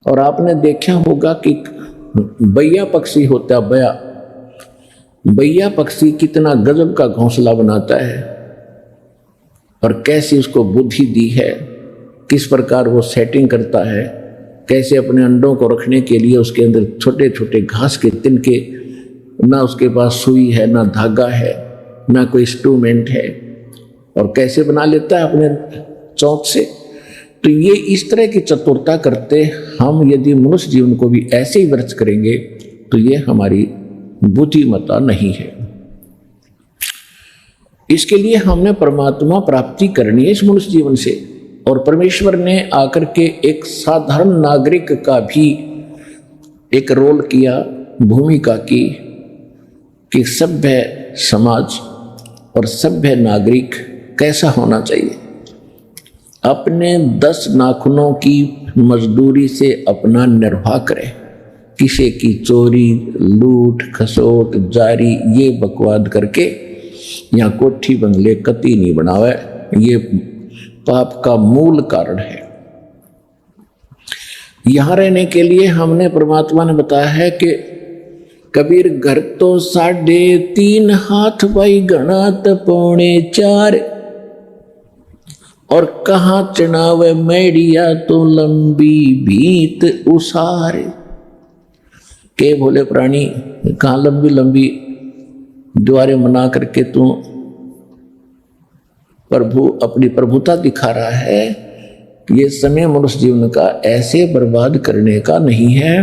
और आपने देखा होगा कि बैया पक्षी होता है, बैया पक्षी कितना गजब का घोंसला बनाता है और कैसी उसको बुद्धि दी है, किस प्रकार वो सेटिंग करता है, कैसे अपने अंडों को रखने के लिए उसके अंदर छोटे छोटे घास के तिनके, ना उसके पास सुई है, ना धागा है, ना कोई इंस्ट्रूमेंट है, और कैसे बना लेता है अपने चौक से। तो ये इस तरह की चतुरता करते हम यदि मनुष्य जीवन को भी ऐसे ही व्यर्थ करेंगे तो ये हमारी बुद्धिमत्ता नहीं है। इसके लिए हमने परमात्मा प्राप्ति करनी है इस मनुष्य जीवन से। और परमेश्वर ने आकर के एक साधारण नागरिक का भी एक रोल किया, भूमिका की, कि सभ्य समाज और सभ्य नागरिक कैसा होना चाहिए। अपने 10 नाखूनों की मजदूरी से अपना निर्वाह करे, किसी की चोरी, लूट, खसोट, जारी ये बकवाद करके या कोठी बंगले कति नहीं बनावे, ये पाप का मूल कारण है। यहां रहने के लिए हमने परमात्मा ने बताया है कि कबीर घर तो 3.5 हाथ भाई गणात 4.25, और कहाँ चढ़ावे मैडिया तो लंबी भीत उसार। के बोले प्राणी, कहाँ लंबी लंबी द्वारे मना करके तू प्रभु अपनी प्रभुता दिखा रहा है। ये समय मनुष्य जीवन का ऐसे बर्बाद करने का नहीं है।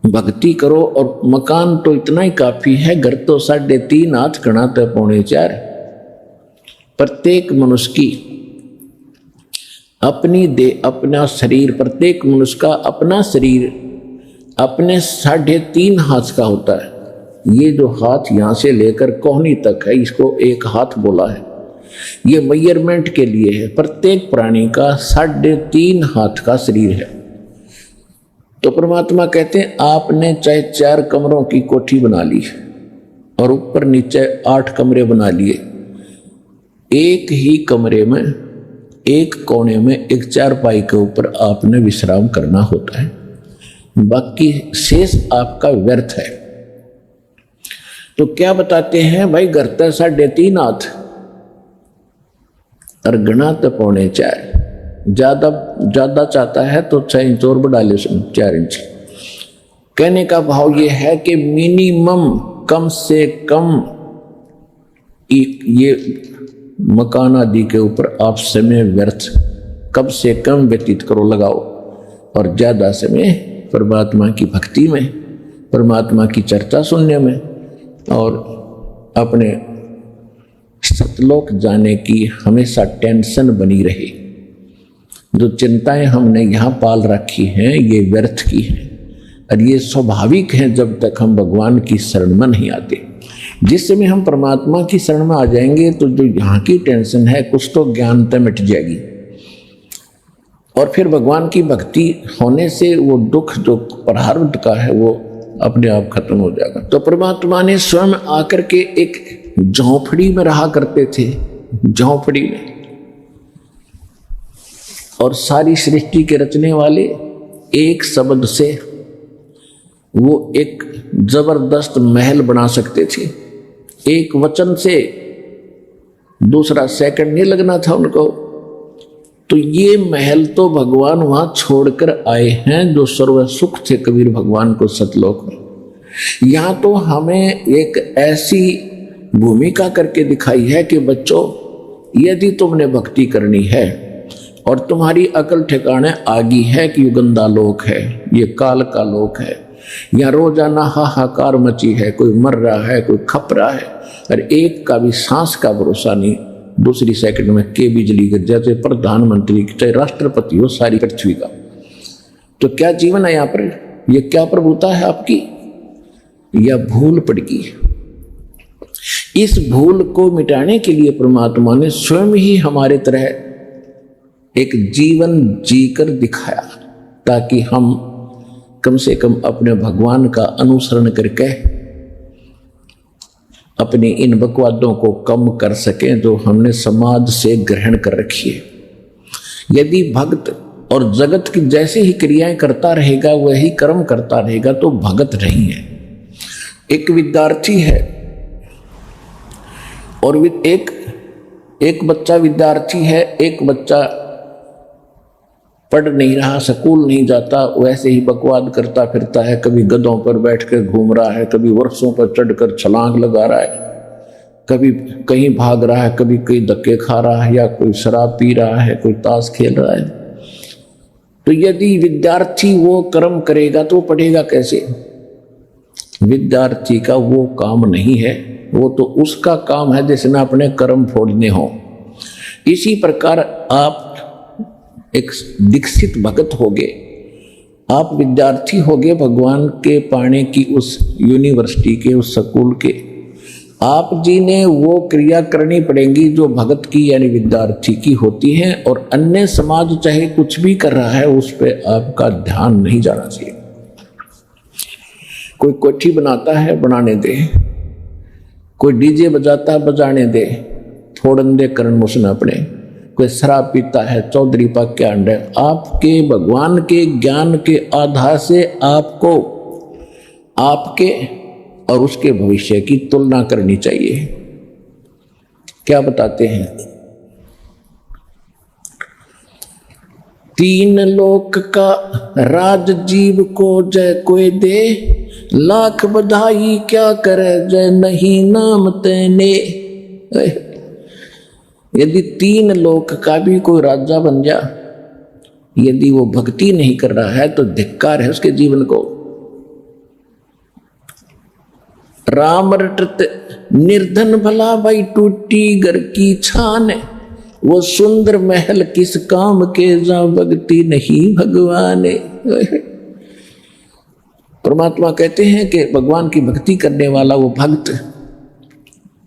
भक्ति करो, और मकान तो इतना ही काफी है, घर तो 3.5 हाथ गणा तो 4.25। प्रत्येक मनुष्य की अपनी देह, अपना शरीर, प्रत्येक मनुष्य का अपना शरीर अपने 3.5 हाथ का होता है। ये जो हाथ यहाँ से लेकर कोहनी तक है, इसको एक हाथ बोला है। ये मेजरमेंट के लिए है। प्रत्येक प्राणी का 3.5 हाथ का शरीर है। तो परमात्मा कहते हैं आपने चाहे 4 कमरों की कोठी बना ली और ऊपर नीचे 8 कमरे बना लिए, एक ही कमरे में एक कोने में एक चारपाई के ऊपर आपने विश्राम करना होता है, बाकी शेष आपका व्यर्थ है। तो क्या बताते हैं भाई, घर तो 3.5 हाथ और गणा तो 4.25। ज्यादा चाहता है तो 6 इंच और बढ़ा ले, 4 इंच। कहने का भाव ये है कि मिनिमम, कम से कम ये मकान आदि के ऊपर आप समय व्यर्थ कम से कम व्यतीत करो, लगाओ, और ज्यादा समय परमात्मा की भक्ति में, परमात्मा की चर्चा सुनने में, और अपने सतलोक जाने की हमेशा टेंशन बनी रहे। जो चिंताएं हमने यहाँ पाल रखी हैं ये व्यर्थ की हैं, और ये स्वाभाविक है जब तक हम भगवान की शरण में नहीं आते। जिस समय हम परमात्मा की शरण में आ जाएंगे तो जो यहाँ की टेंशन है कुछ तो ज्ञानता मिट जाएगी, और फिर भगवान की भक्ति होने से वो दुख जो प्रारब्ध का है वो अपने आप खत्म हो जाएगा। तो परमात्मा ने स्वयं आकर के एक झोंपड़ी में रहा करते थे, झोंपड़ी में, और सारी सृष्टि के रचने वाले एक शब्द से वो एक जबरदस्त महल बना सकते थे। एक वचन से दूसरा सेकंड नहीं लगना था उनको। तो ये महल तो भगवान वहां छोड़कर आए हैं जो सर्व सुख थे कबीर भगवान को सतलोक में। यहां तो हमें एक ऐसी भूमिका करके दिखाई है कि बच्चों, यदि तुमने भक्ति करनी है और तुम्हारी अकल ठिकाने आ गई है कि ये गंदा लोक है, ये काल का लोक है, यहाँ रोजाना हाहाकार मची है, कोई मर रहा है, कोई खप रहा है, और एक का भी सांस का भरोसा नहीं। दूसरी सेकंड में के बिजली गिर जाए, चाहे प्रधानमंत्री चाहे राष्ट्रपति हो सारी पृथ्वी का। तो क्या जीवन है यहाँ पर? ये क्या प्रभुता है आपकी? या भूल पड़गी? इस भूल को मिटाने के लिए परमात्मा ने स्वयं ही हमारे तरह एक जीवन जीकर दिखाया, ताकि हम कम से कम अपने भगवान का अनुसरण करके अपने इन बकवादों को कम कर सकें जो हमने समाज से ग्रहण कर रखी है। यदि भक्त और जगत की जैसे ही क्रियाएं करता रहेगा वही कर्म करता रहेगा तो भगत नहीं है। एक विद्यार्थी है और एक बच्चा विद्यार्थी है, एक बच्चा पढ़ नहीं रहा, स्कूल नहीं जाता, वैसे ही बकवाद करता फिरता है, कभी गधों पर बैठकर घूम रहा है, कभी वृक्षों पर चढ़कर छलांग लगा रहा है, कभी कहीं भाग रहा है, कभी कहीं धक्के खा रहा है, या कोई शराब पी रहा है, कोई ताश खेल रहा है। तो यदि विद्यार्थी वो कर्म करेगा तो पढ़ेगा कैसे? विद्यार्थी का वो काम नहीं है, वो तो उसका काम है जिसने अपने कर्म फोड़ने हो। इसी प्रकार आप एक दीक्षित भगत होगे, आप विद्यार्थी होगे भगवान के पाने की उस यूनिवर्सिटी के, उस स्कूल के। आप जी ने वो क्रिया करनी पड़ेगी जो भगत की यानी विद्यार्थी की होती है, और अन्य समाज चाहे कुछ भी कर रहा है उस पर आपका ध्यान नहीं जाना चाहिए। कोई कोठी बनाता है, बनाने दे, कोई डीजे बजाता है, बजाने दे, थोड़न दे करण उसने अपने, कोई शराब पीता है, चौधरी पाक के अंडे। आपके भगवान के ज्ञान के आधार से आपको आपके और उसके भविष्य की तुलना करनी चाहिए। क्या बताते हैं? 3 लोक का राज जीव को जय कोई दे, लाख बधाई क्या करे जय नहीं नाम तेने। यदि 3 लोक का भी कोई राजा बन जा, यदि वो भक्ति नहीं कर रहा है तो धिक्कार है उसके जीवन को। राम रटत निर्धन भला भाई, टूटी घर की छान, वो सुंदर महल किस काम के जा भक्ति नहीं भगवान। परमात्मा कहते हैं कि भगवान की भक्ति करने वाला वो भक्त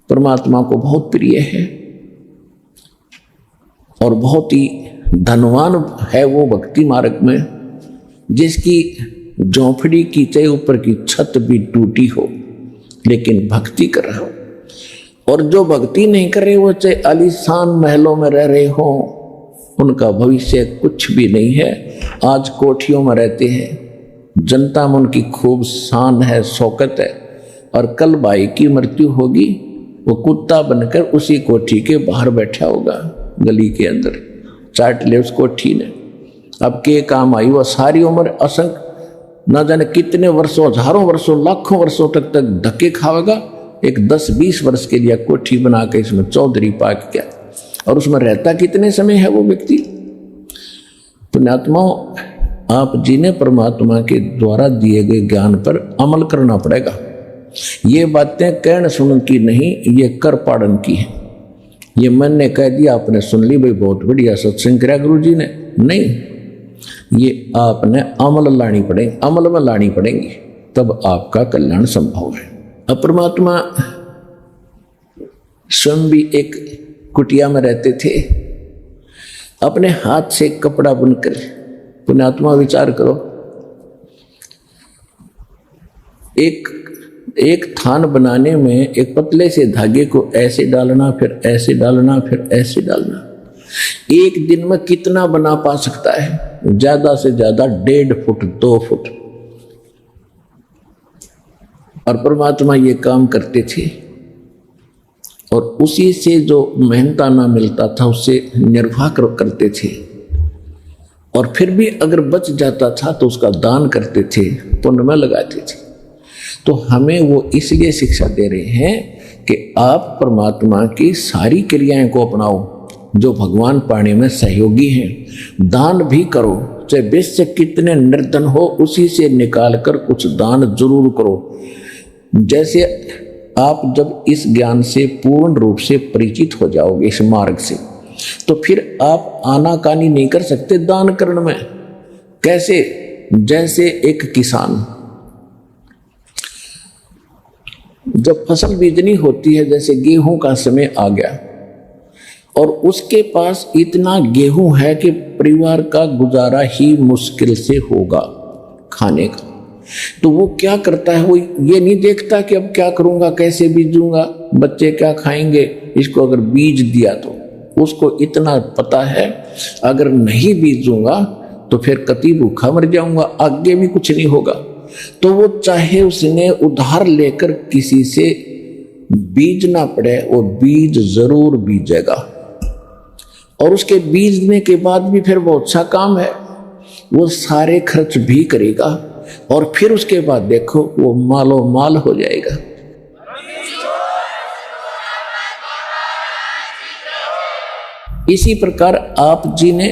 परमात्मा को बहुत प्रिय है और बहुत ही धनवान है वो भक्ति मार्ग में, जिसकी झोंपड़ी की चाहे ऊपर की छत भी टूटी हो लेकिन भक्ति कर रहा हो। और जो भक्ति नहीं कर रहे वो चाहे आलीशान महलों में रह रहे हो, उनका भविष्य कुछ भी नहीं है। आज कोठियों में रहते हैं, जनता में उनकी खूब शान है, शौकत है, और कल भाई की मृत्यु होगी, वो कुत्ता बनकर उसी कोठी के बाहर बैठा होगा, गली के अंदर चाट ले उस कोठी ने। अब के काम आई? वो सारी उम्र असंख्य न जाने कितने वर्षों, हजारों वर्षों, लाखों वर्षों तक धक्के खाएगा। एक 10-20 वर्ष के लिए कोठी बना के इसमें चौधरी पाक क्या, और उसमें रहता कितने समय है वो व्यक्ति? पुण्यात्माओं, आप जी ने परमात्मा के द्वारा दिए गए ज्ञान पर अमल करना पड़ेगा। ये बातें कहने सुनने की नहीं, ये कर पाड़न की है। ये मन ने कह दिया, आपने सुन ली, भाई बहुत बढ़िया सत्संग कराया गुरु जी ने, नहीं, ये आपने अमल लानी पड़ेगी, अमल में लानी पड़ेगी, तब आपका कल्याण संभव है। अब परमात्मा स्वयं भी एक कुटिया में रहते थे, अपने हाथ से कपड़ा बुनकर। पुण्यात्मा विचार करो, एक थान बनाने में एक पतले से धागे को ऐसे डालना, फिर ऐसे डालना, फिर ऐसे डालना, एक दिन में कितना बना पा सकता है? ज्यादा से ज्यादा 1.5 फुट 2 फुट। और परमात्मा ये काम करते थे और उसी से जो मेहनताना मिलता था उससे निर्वाह करते थे, और फिर भी अगर बच जाता था तो उसका दान करते थे, पुण्य में लगाते थे। तो हमें वो इसलिए शिक्षा दे रहे हैं कि आप परमात्मा की सारी क्रियाएं को अपनाओ जो भगवान पाने में सहयोगी हैं। दान भी करो, चाहे वैश्य कितने निर्धन हो, उसी से निकाल कर कुछ दान जरूर करो। जैसे आप जब इस ज्ञान से पूर्ण रूप से परिचित हो जाओगे इस मार्ग से, तो फिर आप आनाकानी नहीं कर सकते दान करने में। कैसे? जैसे एक किसान जब फसल बीजनी होती है, जैसे गेहूं का समय आ गया और उसके पास इतना गेहूं है कि परिवार का गुजारा ही मुश्किल से होगा खाने का, तो वो क्या करता है? वो ये नहीं देखता कि अब क्या करूंगा, कैसे बीजूंगा, बच्चे क्या खाएंगे। इसको अगर बीज दिया तो उसको इतना पता है, अगर नहीं बीजूंगा तो फिर कति भूखा मर जाऊंगा, आगे भी कुछ नहीं होगा। तो वो चाहे उसने उधार लेकर किसी से बीजना पड़े, वो बीज जरूर बीजेगा। और उसके बीजने के बाद भी फिर वो अच्छा काम है, वो सारे खर्च भी करेगा और फिर उसके बाद देखो वो मालो माल हो जाएगा। इसी प्रकार आप जी ने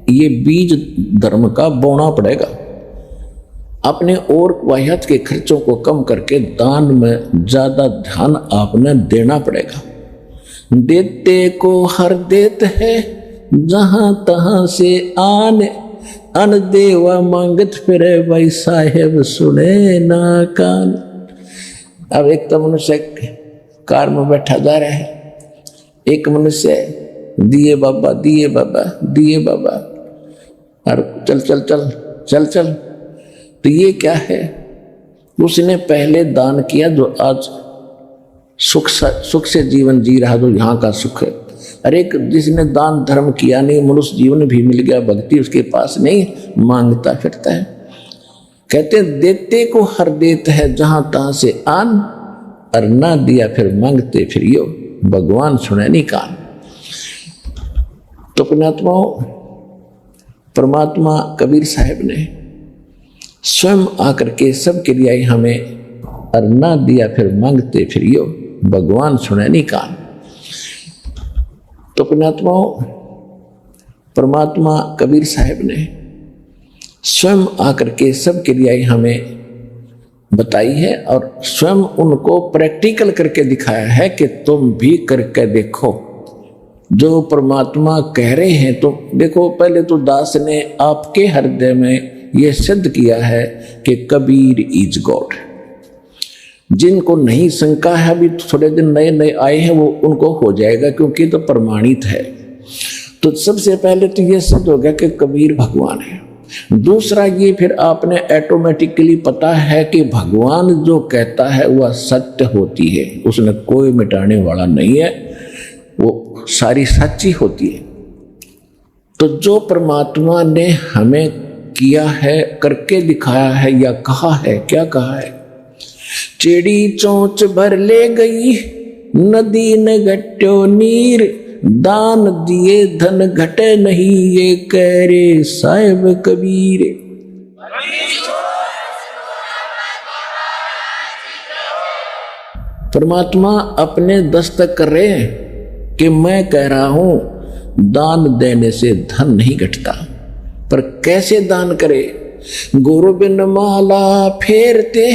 ये बीज धर्म का बोना पड़ेगा। अपने और वाह्यात के खर्चों को कम करके दान में ज्यादा ध्यान आपने देना पड़ेगा। देते को हर देत है जहां तहां से आन, अन देवा मांगत फिरे भाई साहेब सुने ना कान। अब एक तो मनुष्य कार में बैठा जा रहा है, एक मनुष्य दिए बाबा दिए बाबा दिए बाबा, और चल चल चल चल चल। तो ये क्या है? उसने पहले दान किया जो आज सुख से जीवन जी रहा, जो यहाँ का सुख है। अरे एक जिसने दान धर्म किया नहीं, मनुष्य जीवन भी मिल गया, भक्ति उसके पास नहीं, मांगता फिरता है। कहते देते को हर देत है जहां तहां से आन, और ना दिया फिर मांगते फिर यो, भगवान सुने नहीं कान। तो पुण्यात्माओं, परमात्मा कबीर साहब ने स्वयं आकर के सबके लिए हमें, और ना दिया फिर मांगते फिर यो, भगवान सुने नहीं कान। तो पुण्यात्माओं, परमात्मा कबीर साहब ने स्वयं आकर के सबके लिए हमें बताई है और स्वयं उनको प्रैक्टिकल करके दिखाया है कि तुम भी करके देखो जो परमात्मा कह रहे हैं। तो देखो, पहले तो दास ने आपके हृदय में यह सिद्ध किया है कि कबीर इज गॉड। जिनको नहीं शंका है, अभी थोड़े दिन नए नए आए हैं, वो उनको हो जाएगा क्योंकि तो प्रमाणित है। तो सबसे पहले तो ये सिद्ध हो गया कि कबीर भगवान है। दूसरा ये फिर आपने ऑटोमेटिकली पता है कि भगवान जो कहता है वह सत्य होती है, उसने कोई मिटाने वाला नहीं है, वो सारी सच्ची होती है। तो जो परमात्मा ने हमें किया है, करके दिखाया है या कहा है, क्या कहा है? चिड़ी चोंच भर ले गई नदी न घट्यो नीर, दान दिए धन घटे नहीं, ये कह रे साहिब कबीर। परमात्मा अपने दस्तक कर रहे हैं कि मैं कह रहा हूं दान देने से धन नहीं घटता। पर कैसे दान करे? गुरु बिन माला फेरते,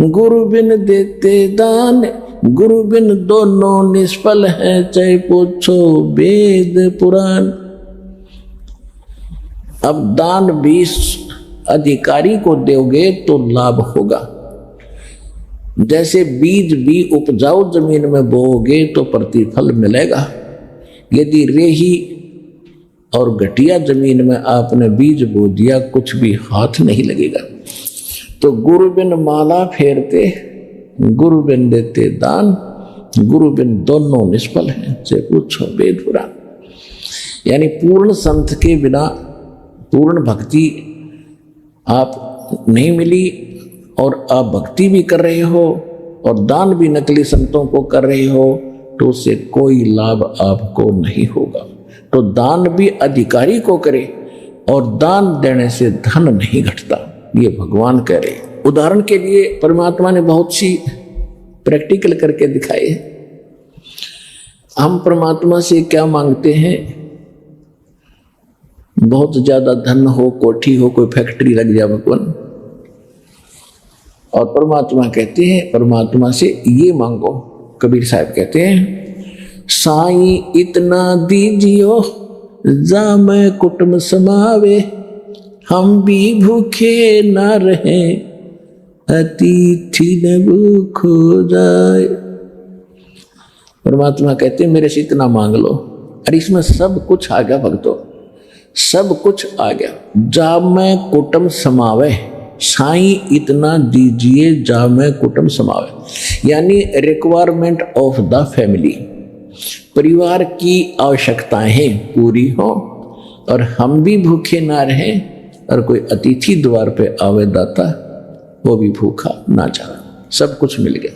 गुरु बिन देते दान, गुरु बिन दोनों निष्फल हैं, चाहे पूछो वेद पुराण। अब दान भी अधिकारी को दोगे तो लाभ होगा। जैसे बीज भी उपजाऊ जमीन में बोओगे तो प्रतिफल मिलेगा। यदि रेही और घटिया जमीन में आपने बीज बो दिया, कुछ भी हाथ नहीं लगेगा। तो गुरु बिन माला फेरते, गुरु बिन देते दान, गुरु बिन दोनों निष्फल हैं, से पूछो वेद पुराण। यानी पूर्ण संत के बिना पूर्ण भक्ति आप नहीं मिली, और आप भक्ति भी कर रहे हो और दान भी नकली संतों को कर रहे हो, तो उससे कोई लाभ आपको नहीं होगा। तो दान भी अधिकारी को करे, और दान देने से धन नहीं घटता, ये भगवान कह रहे। उदाहरण के लिए परमात्मा ने बहुत सी प्रैक्टिकल करके दिखाए। हम परमात्मा से क्या मांगते हैं? बहुत ज्यादा धन हो, कोठी हो, कोई फैक्ट्री लग जाए भगवान, और परमात्मा कहते हैं परमात्मा से ये मांगो। कबीर साहब कहते हैं, साईं इतना दीजियो जा मैं कुटुंब समावे, हम भी भूखे ना रहे, अतिथि न भूख हो जाए। परमात्मा कहते हैं मेरे से इतना मांग लो, अरे इसमें सब कुछ आ गया भक्तों, सब कुछ आ गया। जा मैं कुटुंब समावे, साईं इतना दीजिए जा मैं कुटुंब समावे, यानी रिक्वायरमेंट ऑफ द फैमिली, परिवार की आवश्यकताएं पूरी हो और हम भी भूखे ना रहें और कोई अतिथि द्वार पे आवे दाता वो भी भूखा ना जाए, सब कुछ मिल गया।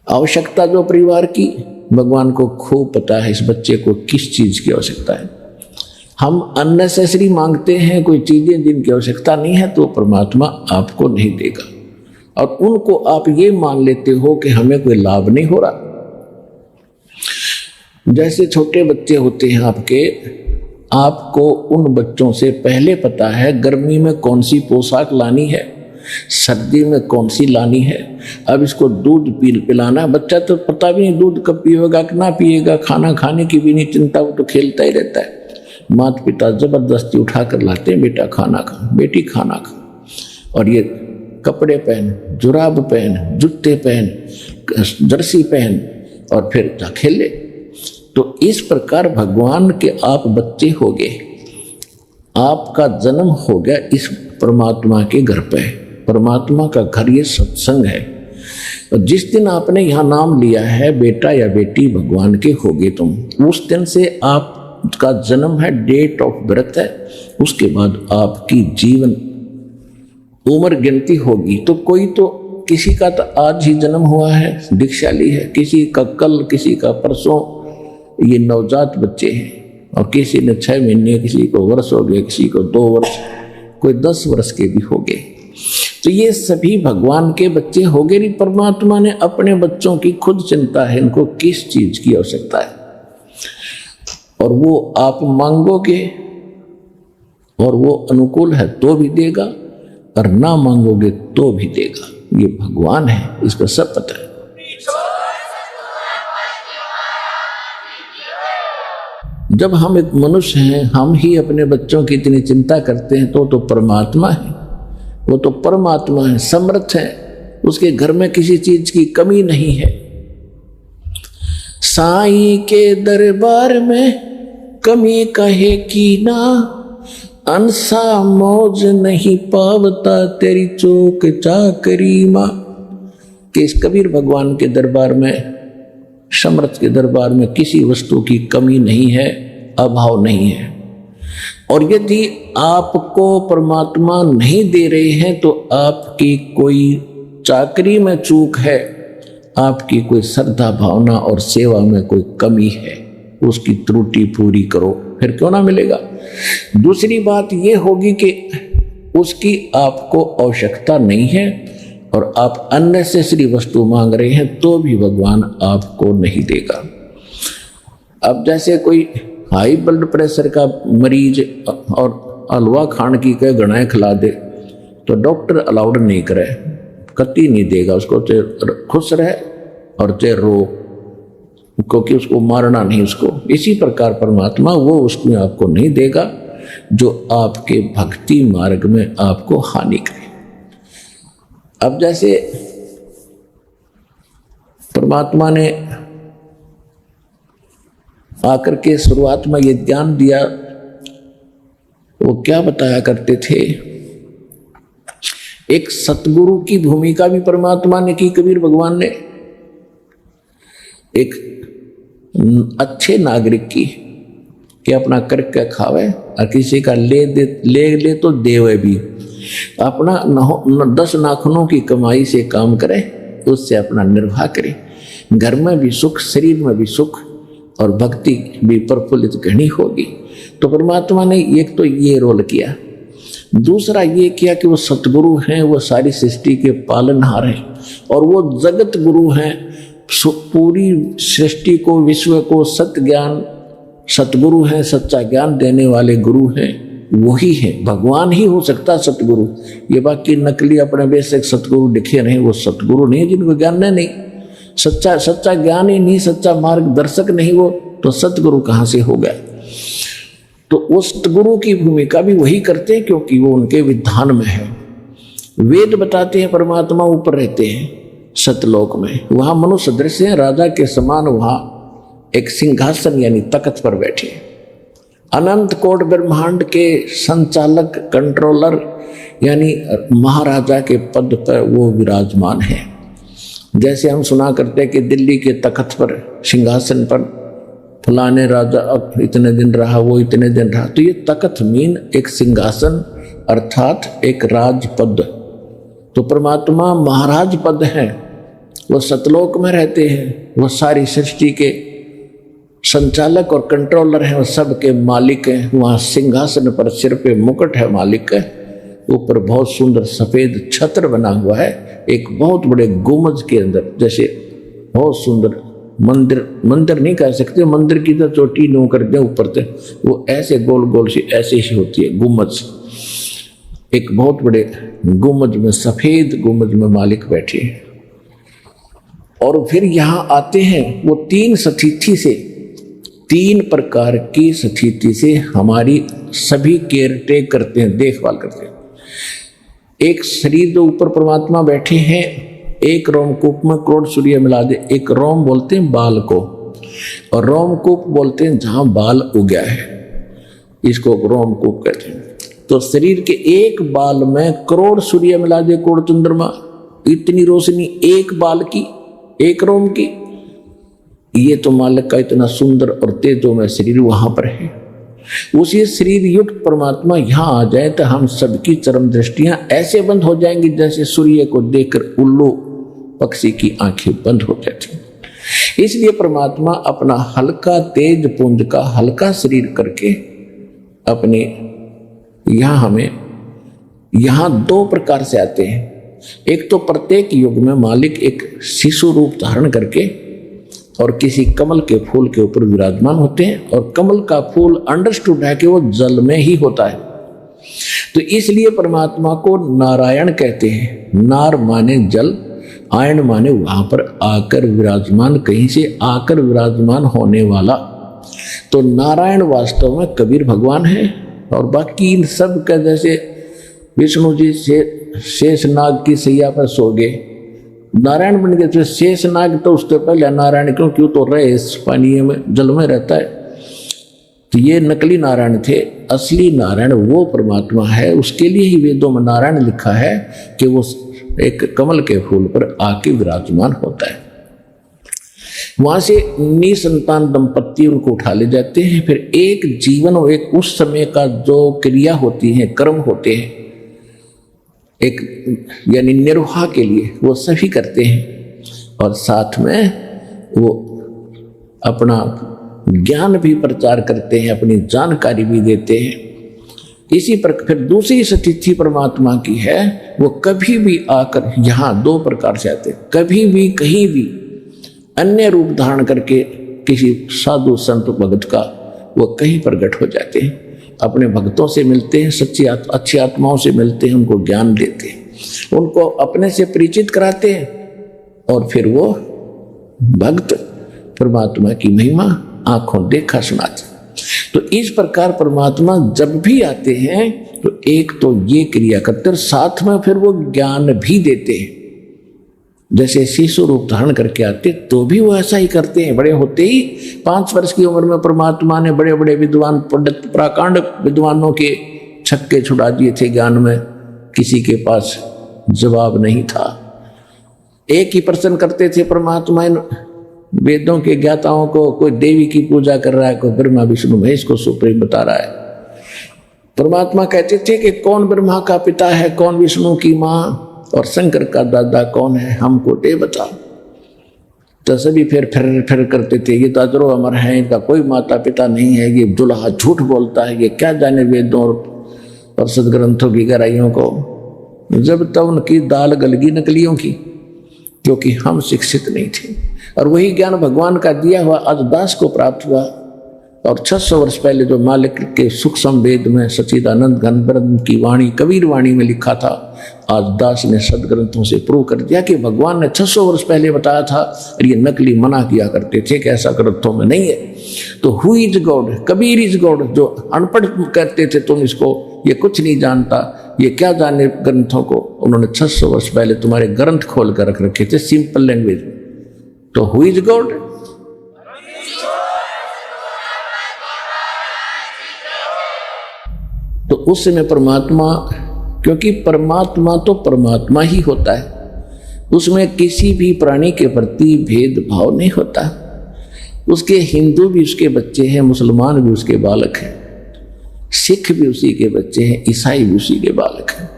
आवश्यकता जो परिवार की, भगवान को खूब पता है इस बच्चे को किस चीज की आवश्यकता है। हम अननेसेसरी मांगते हैं कोई चीजें जिनकी आवश्यकता नहीं है, तो परमात्मा आपको नहीं देगा। और उनको आप ये मान लेते हो कि हमें कोई लाभ नहीं हो रहा। जैसे छोटे बच्चे होते हैं आपके, आपको उन बच्चों से पहले पता है गर्मी में कौन सी पोशाक लानी है, सर्दी में कौन सी लानी है। अब इसको दूध पिलाना, बच्चा तो पता भी नहीं दूध कब पिएगा कि ना पिएगा, खाना खाने की भी नहीं चिंता, वो तो खेलता ही रहता है। माता पिता जबरदस्ती उठा कर लाते हैं, बेटा खाना खा, बेटी खाना खा, और ये कपड़े पहन, जुराब पहन, जूते पहन, जर्सी पहन और फिर जा खेले। तो इस प्रकार भगवान के आप बच्चे हो गए, आपका जन्म हो गया इस परमात्मा के घर पे। परमात्मा का घर ये सत्संग है। और जिस दिन आपने यहाँ नाम लिया है बेटा या बेटी भगवान के होगे तुम, उस दिन से आपका जन्म है, डेट ऑफ बर्थ है। उसके बाद आपकी जीवन उम्र गिनती होगी। तो कोई तो किसी का तो आज ही जन्म हुआ है, दीक्षा ली है, किसी का कल, किसी का परसों, ये नवजात बच्चे हैं। और किसी ने 6 महीने, किसी को वर्ष हो गए, किसी को 2 वर्ष, कोई 10 वर्ष के भी हो गए। तो ये सभी भगवान के बच्चे हो गए। परमात्मा ने अपने बच्चों की खुद चिंता है, इनको किस चीज की आवश्यकता है, और वो आप मांगोगे और वो अनुकूल है तो भी देगा, और ना मांगोगे तो भी देगा। ये भगवान है, इसको सब पता है। जब हम एक मनुष्य हैं, हम ही अपने बच्चों की इतनी चिंता करते हैं, तो परमात्मा है, वो तो परमात्मा है, समर्थ है, उसके घर में किसी चीज की कमी नहीं है। साईं के दरबार में कमी कहे की ना, अंसा मौज नहीं पावता तेरी चौक चाकरी माँ। कि इस कबीर भगवान के दरबार में, समर्थ के दरबार में किसी वस्तु की कमी नहीं है, अभाव नहीं है। और यदि आपको परमात्मा नहीं दे रहे हैं तो आपकी कोई चाकरी में चूक है, आपकी कोई श्रद्धा भावना और सेवा में कोई कमी है, उसकी त्रुटि पूरी करो, फिर क्यों ना मिलेगा। दूसरी बात यह होगी कि उसकी आपको आवश्यकता नहीं है और आप अननेसेसरी वस्तु मांग रहे हैं, तो भी भगवान आपको नहीं देगा। अब जैसे कोई हाई ब्लड प्रेशर का मरीज और हलवा खान की कहे गणाएं खिला दे, तो डॉक्टर अलाउड नहीं करे, कतई नहीं देगा उसको, चाहे खुश रहे और चाहे रो, क्योंकि उसको मारना नहीं उसको। इसी प्रकार परमात्मा वो उसमें आपको नहीं देगा जो आपके भक्ति मार्ग में आपको हानि करे। अब जैसे परमात्मा ने आकर के शुरुआत में ये ज्ञान दिया, वो क्या बताया करते थे, एक सतगुरु की भूमिका भी परमात्मा ने की, कबीर भगवान ने एक अच्छे नागरिक की, कि अपना करके खावे और किसी का ले तो देवे भी, अपना 10 नाखूनों की कमाई से काम करे, उससे अपना निर्वाह करे, घर में भी सुख, शरीर में भी सुख और भक्ति भी प्रफुल्लित घनी होगी। तो परमात्मा ने एक तो ये रोल किया। दूसरा ये किया कि वो सतगुरु हैं, वो सारी सृष्टि के पालनहार हैं और वो जगत गुरु हैं, पूरी सृष्टि को, विश्व को सत्य ज्ञान, सतगुरु हैं, सच्चा ज्ञान देने वाले गुरु हैं, वही है। भगवान ही हो सकता सतगुरु। ये बाकी नकली अपने बेसिक सतगुरु दिखे रहे, वो सतगुरु नहीं, जिनको ज्ञान नहीं, सच्चा ज्ञान ही नहीं, सच्चा मार्गदर्शक नहीं वो, तो सतगुरु कहाँ से हो गया। तो उस सतगुरु की भूमिका भी वही करते हैं, क्योंकि वो उनके विधान में है। वेद बताते हैं परमात्मा ऊपर रहते हैं सतलोक में, वहां मनुष्य दृश्य है, राजा के समान वहां एक सिंहासन यानी तख्त पर बैठे, अनंत कोट ब्रह्मांड के संचालक, कंट्रोलर यानी महाराजा के पद पर वो विराजमान है। जैसे हम सुना करते कि दिल्ली के तख्त पर, सिंहासन पर फलाने राजा अब इतने दिन रहा, वो इतने दिन रहा। तो ये तख्त मीन एक सिंहासन अर्थात एक राजपद। तो परमात्मा महाराज पद है, वो सतलोक में रहते हैं, वो सारी सृष्टि के संचालक और कंट्रोलर हैं, वो सब के मालिक हैं। वहाँ सिंहासन पर सिर पे मुकुट है मालिक है, ऊपर बहुत सुंदर सफेद छत्र बना हुआ है, एक बहुत बड़े गुंबज के अंदर, जैसे बहुत सुंदर मंदिर नहीं कह सकते, मंदिर की तो चोटी नो कर दे ऊपर से, वो ऐसे गोल गोल सी ऐसे ही होती है गुंबज। एक बहुत बड़े गुंबज में, सफेद गुंबज में मालिक बैठे हैं। और फिर यहाँ आते हैं वो तीन स्थिति से, तीन प्रकार की स्थिति से हमारी सभी केयर टेक करते हैं, देखभाल करते हैं। एक शरीर जो ऊपर परमात्मा बैठे हैं, एक रोमकूप में करोड़ सूर्य मिला दे। एक रोम बोलते हैं बाल को, और रोमकूप बोलते हैं जहां बाल उगया है, इसको रोमकूप कहते हैं। तो शरीर के एक बाल में करोड़ सूर्य मिला दे, करोड़ चंद्रमा, इतनी रोशनी एक बाल की, एक रोम की। ये तो मालिक का इतना सुंदर और तेजोमय शरीर वहां पर है। उसी शरीर युक्त परमात्मा यहाँ आ जाए तो हम सबकी चरम दृष्टियां ऐसे बंद हो जाएंगी जैसे सूर्य को देखकर उल्लू पक्षी की आंखें बंद हो जाती। इसलिए परमात्मा अपना हल्का तेज पुंज का हल्का शरीर करके अपने यहाँ हमें यहाँ दो प्रकार से आते हैं। एक तो प्रत्येक युग में मालिक एक शिशु रूप धारण करके और किसी कमल के फूल के ऊपर विराजमान होते हैं, और कमल का फूल अंडरस्टूड है कि वो जल में ही होता है। तो इसलिए परमात्मा को नारायण कहते हैं। नार माने जल, आयन माने वहां पर आकर विराजमान, कहीं से आकर विराजमान होने वाला। तो नारायण वास्तव में कबीर भगवान है, और बाकी इन सब का जैसे विष्णु जी से शेषनाग की सैया पर सो गए, नारायण बन गए। तो शेषनाग तो उसके पहले नारायण, क्यों तो रहे पानी में जल में रहता है। तो ये नकली नारायण थे, असली नारायण वो परमात्मा है। उसके लिए ही वेदों में नारायण लिखा है कि वो एक कमल के फूल पर आके विराजमान होता है। वहां से निसंतान दंपत्ति उनको उठा ले जाते हैं। फिर एक जीवन और एक उस समय का जो क्रिया होती है, कर्म होते हैं, एक यानी निर्वाह के लिए वो सभी करते हैं, और साथ में वो अपना ज्ञान भी प्रचार करते हैं, अपनी जानकारी भी देते हैं। इसी पर फिर दूसरी स्थिति परमात्मा की है, वो कभी भी आकर यहाँ दो प्रकार से आते, कभी भी कहीं भी अन्य रूप धारण करके किसी साधु संत भगत का वो कहीं प्रकट हो जाते हैं, अपने भक्तों से मिलते हैं, सच्ची अच्छी आत्माओं से मिलते हैं, उनको ज्ञान देते हैं, उनको अपने से परिचित कराते हैं, और फिर वो भक्त परमात्मा की महिमा आंखों देखा सुनाते। तो इस प्रकार परमात्मा जब भी आते हैं तो एक तो ये क्रिया करते हैं, साथ में फिर वो ज्ञान भी देते हैं। जैसे शिशु रूप धारण करके आते तो भी वो ऐसा ही करते हैं। बड़े होते ही 5 वर्ष की उम्र में परमात्मा ने बड़े बड़े विद्वान पंडित प्राकांड विद्वानों के छक्के छुड़ा दिए थे ज्ञान में, किसी के पास जवाब नहीं था। एक ही प्रश्न करते थे परमात्मा इन वेदों के ज्ञाताओं को, कोई देवी की पूजा कर रहा है, कोई ब्रह्मा विष्णु महेश को सुप्रीम बता रहा है। परमात्मा कहते थे कि कौन ब्रह्मा का पिता है, कौन विष्णु की माँ, और शंकर का दादा कौन है, हमको दे बता। तो सभी फिर करते थे, ये तो अजरो अमर है, इनका कोई माता पिता नहीं है, ये दुल्हा झूठ बोलता है, ये क्या जाने वेदों और सदग्रंथों की गहराइयों को। जब तक उनकी दाल गलगी नकलियों की, क्योंकि हम शिक्षित नहीं थे, और वही ज्ञान भगवान का दिया हुआ आज दास को प्राप्त हुआ। और 600 वर्ष पहले जो मालिक के सूक्ष्म वेद में सच्चिदानंद घन ब्रह्म की वाणी कबीर वाणी में लिखा था, आज दास ने सदग्रंथों से प्रूव कर दिया कि भगवान ने 600 वर्ष पहले बताया था, और ये नकली मना किया करते थे कि ऐसा ग्रंथों में नहीं है। तो who is God, Kabir is God. जो अनपढ़ कहते थे तुम इसको, ये कुछ नहीं जानता, ये क्या जाने ग्रंथों को, उन्होंने 600 वर्ष पहले तुम्हारे ग्रंथ खोल कर रख रखे थे सिंपल लैंग्वेज में। तो हु इज गॉड, तो उस समय परमात्मा, क्योंकि परमात्मा तो परमात्मा ही होता है, उसमें किसी भी प्राणी के प्रति भेदभाव नहीं होता। उसके हिंदू भी उसके बच्चे हैं, मुसलमान भी उसके बालक हैं, सिख भी उसी के बच्चे हैं, ईसाई भी उसी के बालक हैं।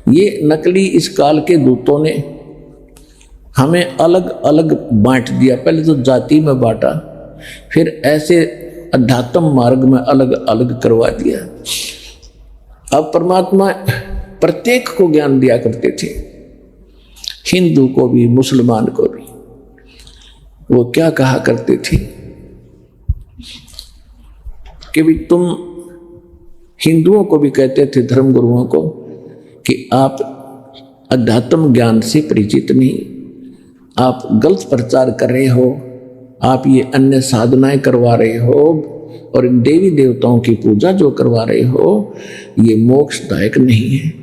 ये नकली इस काल के दूतों ने हमें अलग अलग बांट दिया। पहले तो जाति में बांटा, फिर ऐसे अध्यात्म मार्ग में अलग अलग करवा दिया। अब परमात्मा प्रत्येक को ज्ञान दिया करते थे, हिंदू को भी मुसलमान को भी। वो क्या कहा करते थे कि भी तुम हिंदुओं को भी कहते थे, धर्म गुरुओं को, कि आप अध्यात्म ज्ञान से परिचित नहीं, आप गलत प्रचार कर रहे हो, आप ये अन्य साधनाएं करवा रहे हो और इन देवी देवताओं की पूजा जो करवा रहे हो ये मोक्षदायक नहीं है।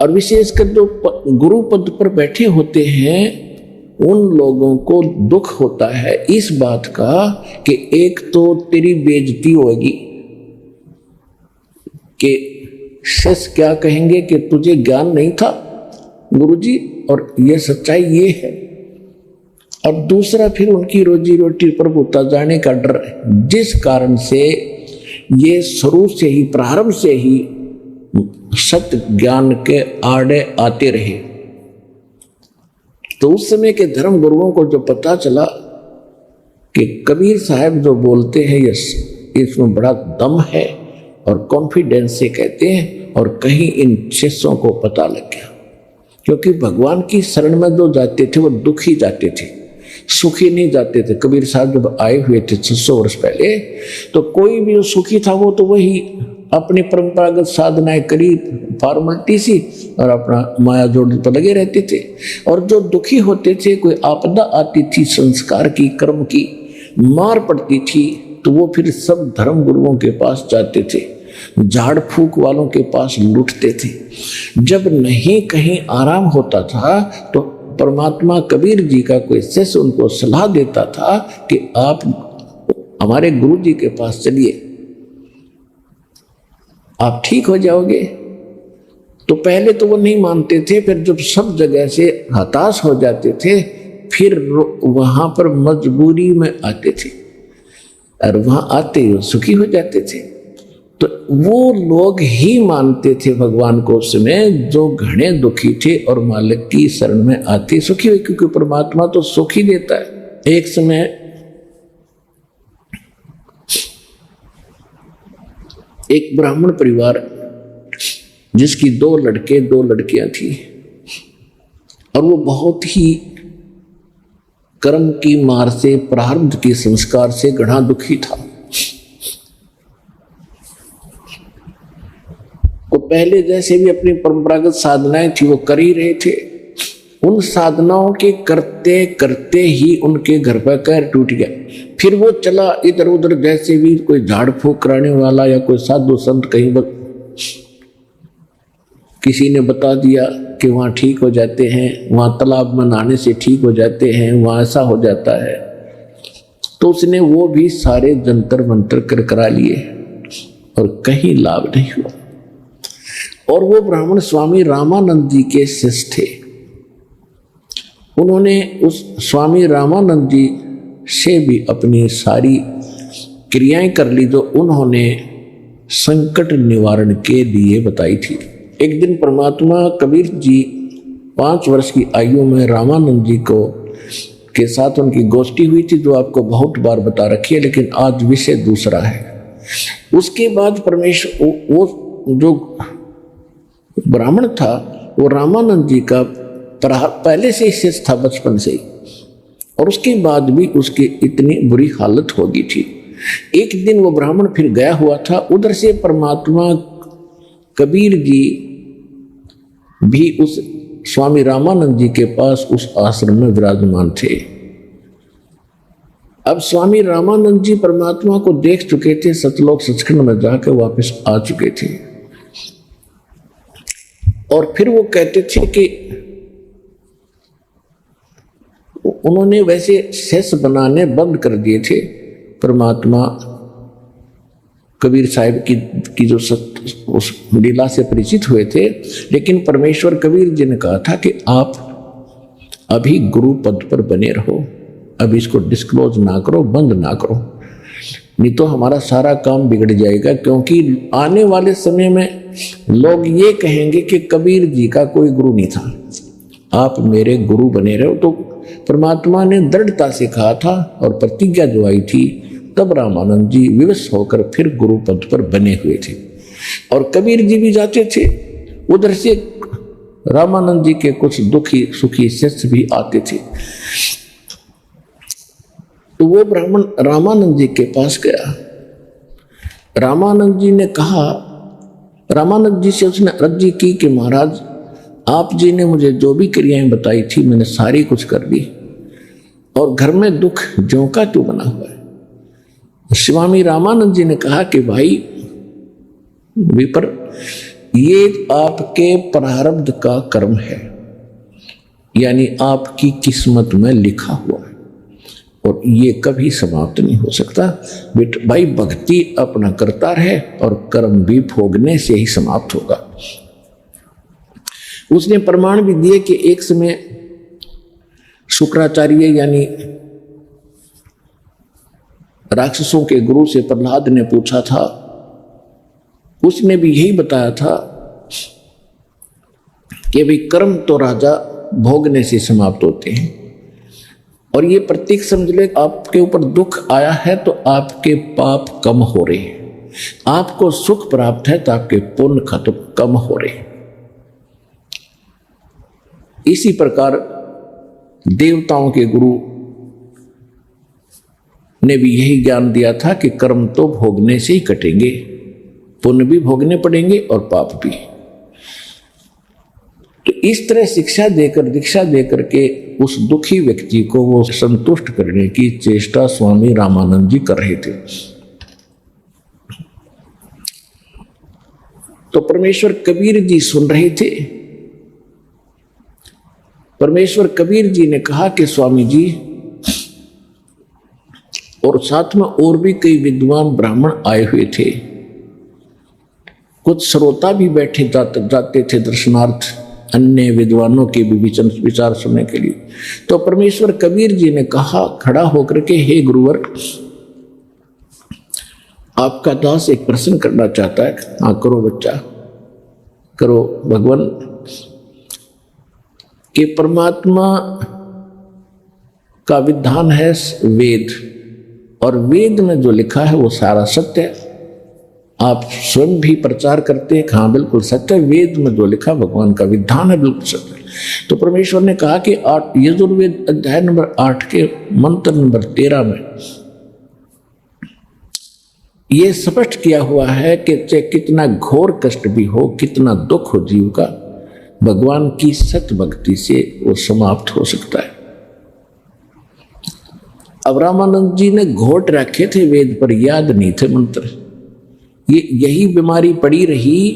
और विशेषकर जो गुरु पद पर बैठे होते हैं उन लोगों को दुख होता है इस बात का कि एक तो तेरी बेइज्जती होगी कि शिष्य क्या कहेंगे कि तुझे ज्ञान नहीं था गुरुजी, और ये सच्चाई ये है। और दूसरा फिर उनकी रोजी रोटी पर होता जाने का डर है, जिस कारण से ये शुरू से ही, प्रारंभ से ही सत्य ज्ञान के आड़े आते रहे। तो उस समय के धर्म गुरुओं को जो पता चला कि कबीर साहब जो बोलते हैं ये इसमें बड़ा दम है और कॉन्फिडेंस से कहते हैं, और कहीं इन शिष्यों को पता लग गया, क्योंकि भगवान की शरण में जो जाते थे वो दुखी जाते थे, सुखी नहीं जाते थे। कबीर साहब जब आए हुए थे 600 वर्ष पहले, तो कोई भी सुखी था वो तो वही अपनी परंपरागत साधनाएं करी, फॉर्मेलिटी सी, और अपना माया जोड़ पर लगे रहते थे। और जो दुखी होते थे, कोई आपदा आती थी, संस्कार की, कर्म की मार पड़ती थी, तो वो फिर सब धर्म गुरुओं के पास जाते थे, झाड़ फूक वालों के पास लूटते थे। जब नहीं कहीं आराम होता था तो परमात्मा कबीर जी का कोई शिष्य उनको सलाह देता था कि आप हमारे गुरु जी के पास चलिए, आप ठीक हो जाओगे। तो पहले तो वो नहीं मानते थे, फिर जब सब जगह से हताश हो जाते थे फिर वहां पर मजबूरी में आते थे, और वहां आते ही सुखी हो जाते थे। तो वो लोग ही मानते थे भगवान को उस समय जो घने दुखी थे और मालिक की शरण में आते सुखी हुए, क्योंकि परमात्मा तो सुख ही देता है। एक समय एक ब्राह्मण परिवार जिसकी 2 लड़के 2 लड़कियां थी, और वो बहुत ही कर्म की मार से, प्रारब्ध के संस्कार से घना दुखी था। वो पहले जैसे भी अपनी परंपरागत साधनाएं थी वो कर ही रहे थे। उन साधनाओं के करते करते ही उनके घर पर पैर टूट गया। फिर वो चला इधर उधर, जैसे भी कोई झाड़ फूक कराने वाला या कोई साधु संत कहीं किसी ने बता दिया कि वहाँ ठीक हो जाते हैं, वहाँ तालाब में नहाने से ठीक हो जाते हैं, वहाँ ऐसा हो जाता है, तो उसने वो भी सारे जंतर मंतर कर करा लिए और कहीं लाभ नहीं हुआ। और वो ब्राह्मण स्वामी रामानंद जी के शिष्य थे। उन्होंने उस स्वामी रामानंद जी से भी अपनी सारी क्रियाएं कर ली जो उन्होंने संकट निवारण के लिए बताई थी। एक दिन परमात्मा कबीर जी 5 वर्ष की आयु में रामानंद जी को के साथ उनकी गोष्ठी हुई थी, जो आपको बहुत बार बता रखी है, लेकिन आज विषय दूसरा है। उसके बाद परमेश्वर वो जो ब्राह्मण था वो रामानंद जी का पहले से ही शिष्य था, बचपन से ही, और उसके बाद भी उसकी इतनी बुरी हालत हो गई थी। एक दिन वो ब्राह्मण फिर गया हुआ था, उधर से परमात्मा कबीर जी भी उस स्वामी रामानंद जी के पास उस आश्रम में विराजमान थे। अब स्वामी रामानंद जी परमात्मा को देख चुके थे, सतलोक सचखंड में जाकर वापस आ चुके थे, और फिर वो कहते थे कि उन्होंने वैसे शिष्य बनाने बंद कर दिए थे। परमात्मा कबीर साहिब की जो उस लीला से परिचित हुए थे, लेकिन परमेश्वर कबीर जी ने कहा था कि आप अभी गुरु पद पर बने रहो, अब इसको डिस्क्लोज ना करो, बंद ना करो, नहीं तो हमारा सारा काम बिगड़ जाएगा। क्योंकि आने वाले समय में लोग ये कहेंगे कि कबीर जी का कोई गुरु नहीं था, आप मेरे गुरु बने रहे हो। तो परमात्मा ने दृढ़ता से कहा था और प्रतिज्ञा जो आई थी, तब रामानंद जी विवश होकर फिर गुरु पद पर बने हुए थे। और कबीर जी भी जाते थे, उधर से रामानंद जी के कुछ दुखी सुखी शिष्य भी आते थे। तो वो ब्राह्मण रामानंद जी के पास गया। रामानंद जी ने कहा, रामानंद जी से उसने अर्जी की कि महाराज आप जी ने मुझे जो भी क्रियाएं बताई थी मैंने सारी कुछ कर दी, और घर में दुख ज्यों का त्यों बना हुआ है। स्वामी रामानंद जी ने कहा कि भाई विपर, ये आपके प्रारब्ध का कर्म है, यानी आपकी किस्मत में लिखा हुआ है और ये कभी समाप्त नहीं हो सकता। बेटा भाई, भक्ति अपना करता रहे और कर्म भी भोगने से ही समाप्त होगा। उसने प्रमाण भी दिए कि एक समय शुक्राचार्य यानी राक्षसों के गुरु से प्रहलाद ने पूछा था, उसने भी यही बताया था कि भाई कर्म तो राजा भोगने से समाप्त होते हैं, और ये प्रतीक समझ ले, आपके ऊपर दुख आया है तो आपके पाप कम हो रहे हैं, आपको सुख प्राप्त है तो आपके पुण्य खत्म कम हो रहे हैं। इसी प्रकार देवताओं के गुरु ने भी यही ज्ञान दिया था कि कर्म तो भोगने से ही कटेंगे, पुण्य भी भोगने पड़ेंगे और पाप भी। तो इस तरह शिक्षा देकर दीक्षा देकर के उस दुखी व्यक्ति को वो संतुष्ट करने की चेष्टा स्वामी रामानंद जी कर रहे थे। तो परमेश्वर कबीर जी सुन रहे थे। परमेश्वर कबीर जी ने कहा कि स्वामी जी, और साथ में और भी कई विद्वान ब्राह्मण आए हुए थे, कुछ श्रोता भी बैठे जाते थे दर्शनार्थ, अन्य विद्वानों के भी विचार सुनने के लिए। तो परमेश्वर कबीर जी ने कहा खड़ा होकर के, हे गुरुवर, आपका दास एक प्रश्न करना चाहता है। हाँ करो बच्चा, करो। भगवान कि परमात्मा का विधान है वेद, और वेद में जो लिखा है वो सारा सत्य है। आप स्वयं भी प्रचार करते हैं, हाँ बिल्कुल सत्य है, वेद में जो लिखा भगवान का विधान है बिल्कुल सत्य है। तो परमेश्वर ने कहा कि यजुर्वेद अध्याय नंबर 8 के मंत्र नंबर 13 में ये स्पष्ट किया हुआ है कि चाहे कितना घोर कष्ट भी हो, कितना दुख हो जीव का, भगवान की सत्य भक्ति से वो समाप्त हो सकता है। अब रामानंद जी ने घोट रखे थे वेद पर, याद नहीं थे मंत्र। यही बीमारी पड़ी रही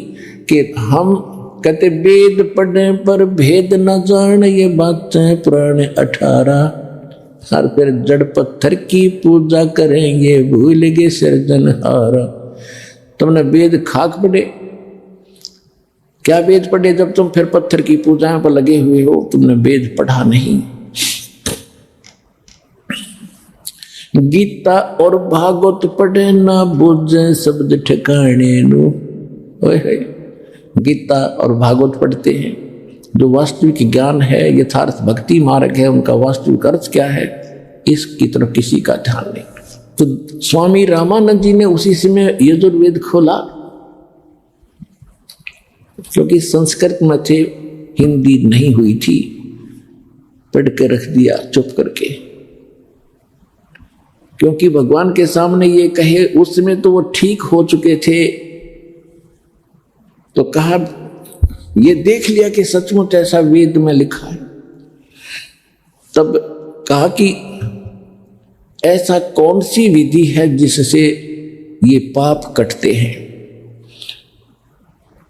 कि हम कहते वेद पढ़ने पर भेद न जान, ये बातें पुराने 18, हर फिर जड़ पत्थर की पूजा करेंगे, भूल गए सिरजनहारा। तुमने वेद खाक पढ़े, क्या वेद पढ़े जब तुम फिर पत्थर की पूजा पर लगे हुए हो? तुमने वेद पढ़ा नहीं। गीता और भागवत पढ़े ना बूझे शब्द ठिकाने नो। गीता और भागवत पढ़ते हैं, जो वास्तविक ज्ञान है, यथार्थ भक्ति मार्ग है, उनका वास्तविक अर्थ क्या है, इसकी तरफ किसी का ध्यान नहीं। तो स्वामी रामानंद जी ने उसी समय यजुर्वेद खोला, क्योंकि संस्कृत में थे, हिंदी नहीं हुई थी, पढ़ के रख दिया चुप करके। क्योंकि भगवान के सामने ये कहे, उस समय तो वो ठीक हो चुके थे, तो कहा ये देख लिया कि सचमुच ऐसा वेद में लिखा है। तब कहा कि ऐसा कौन सी विधि है जिससे ये पाप कटते हैं।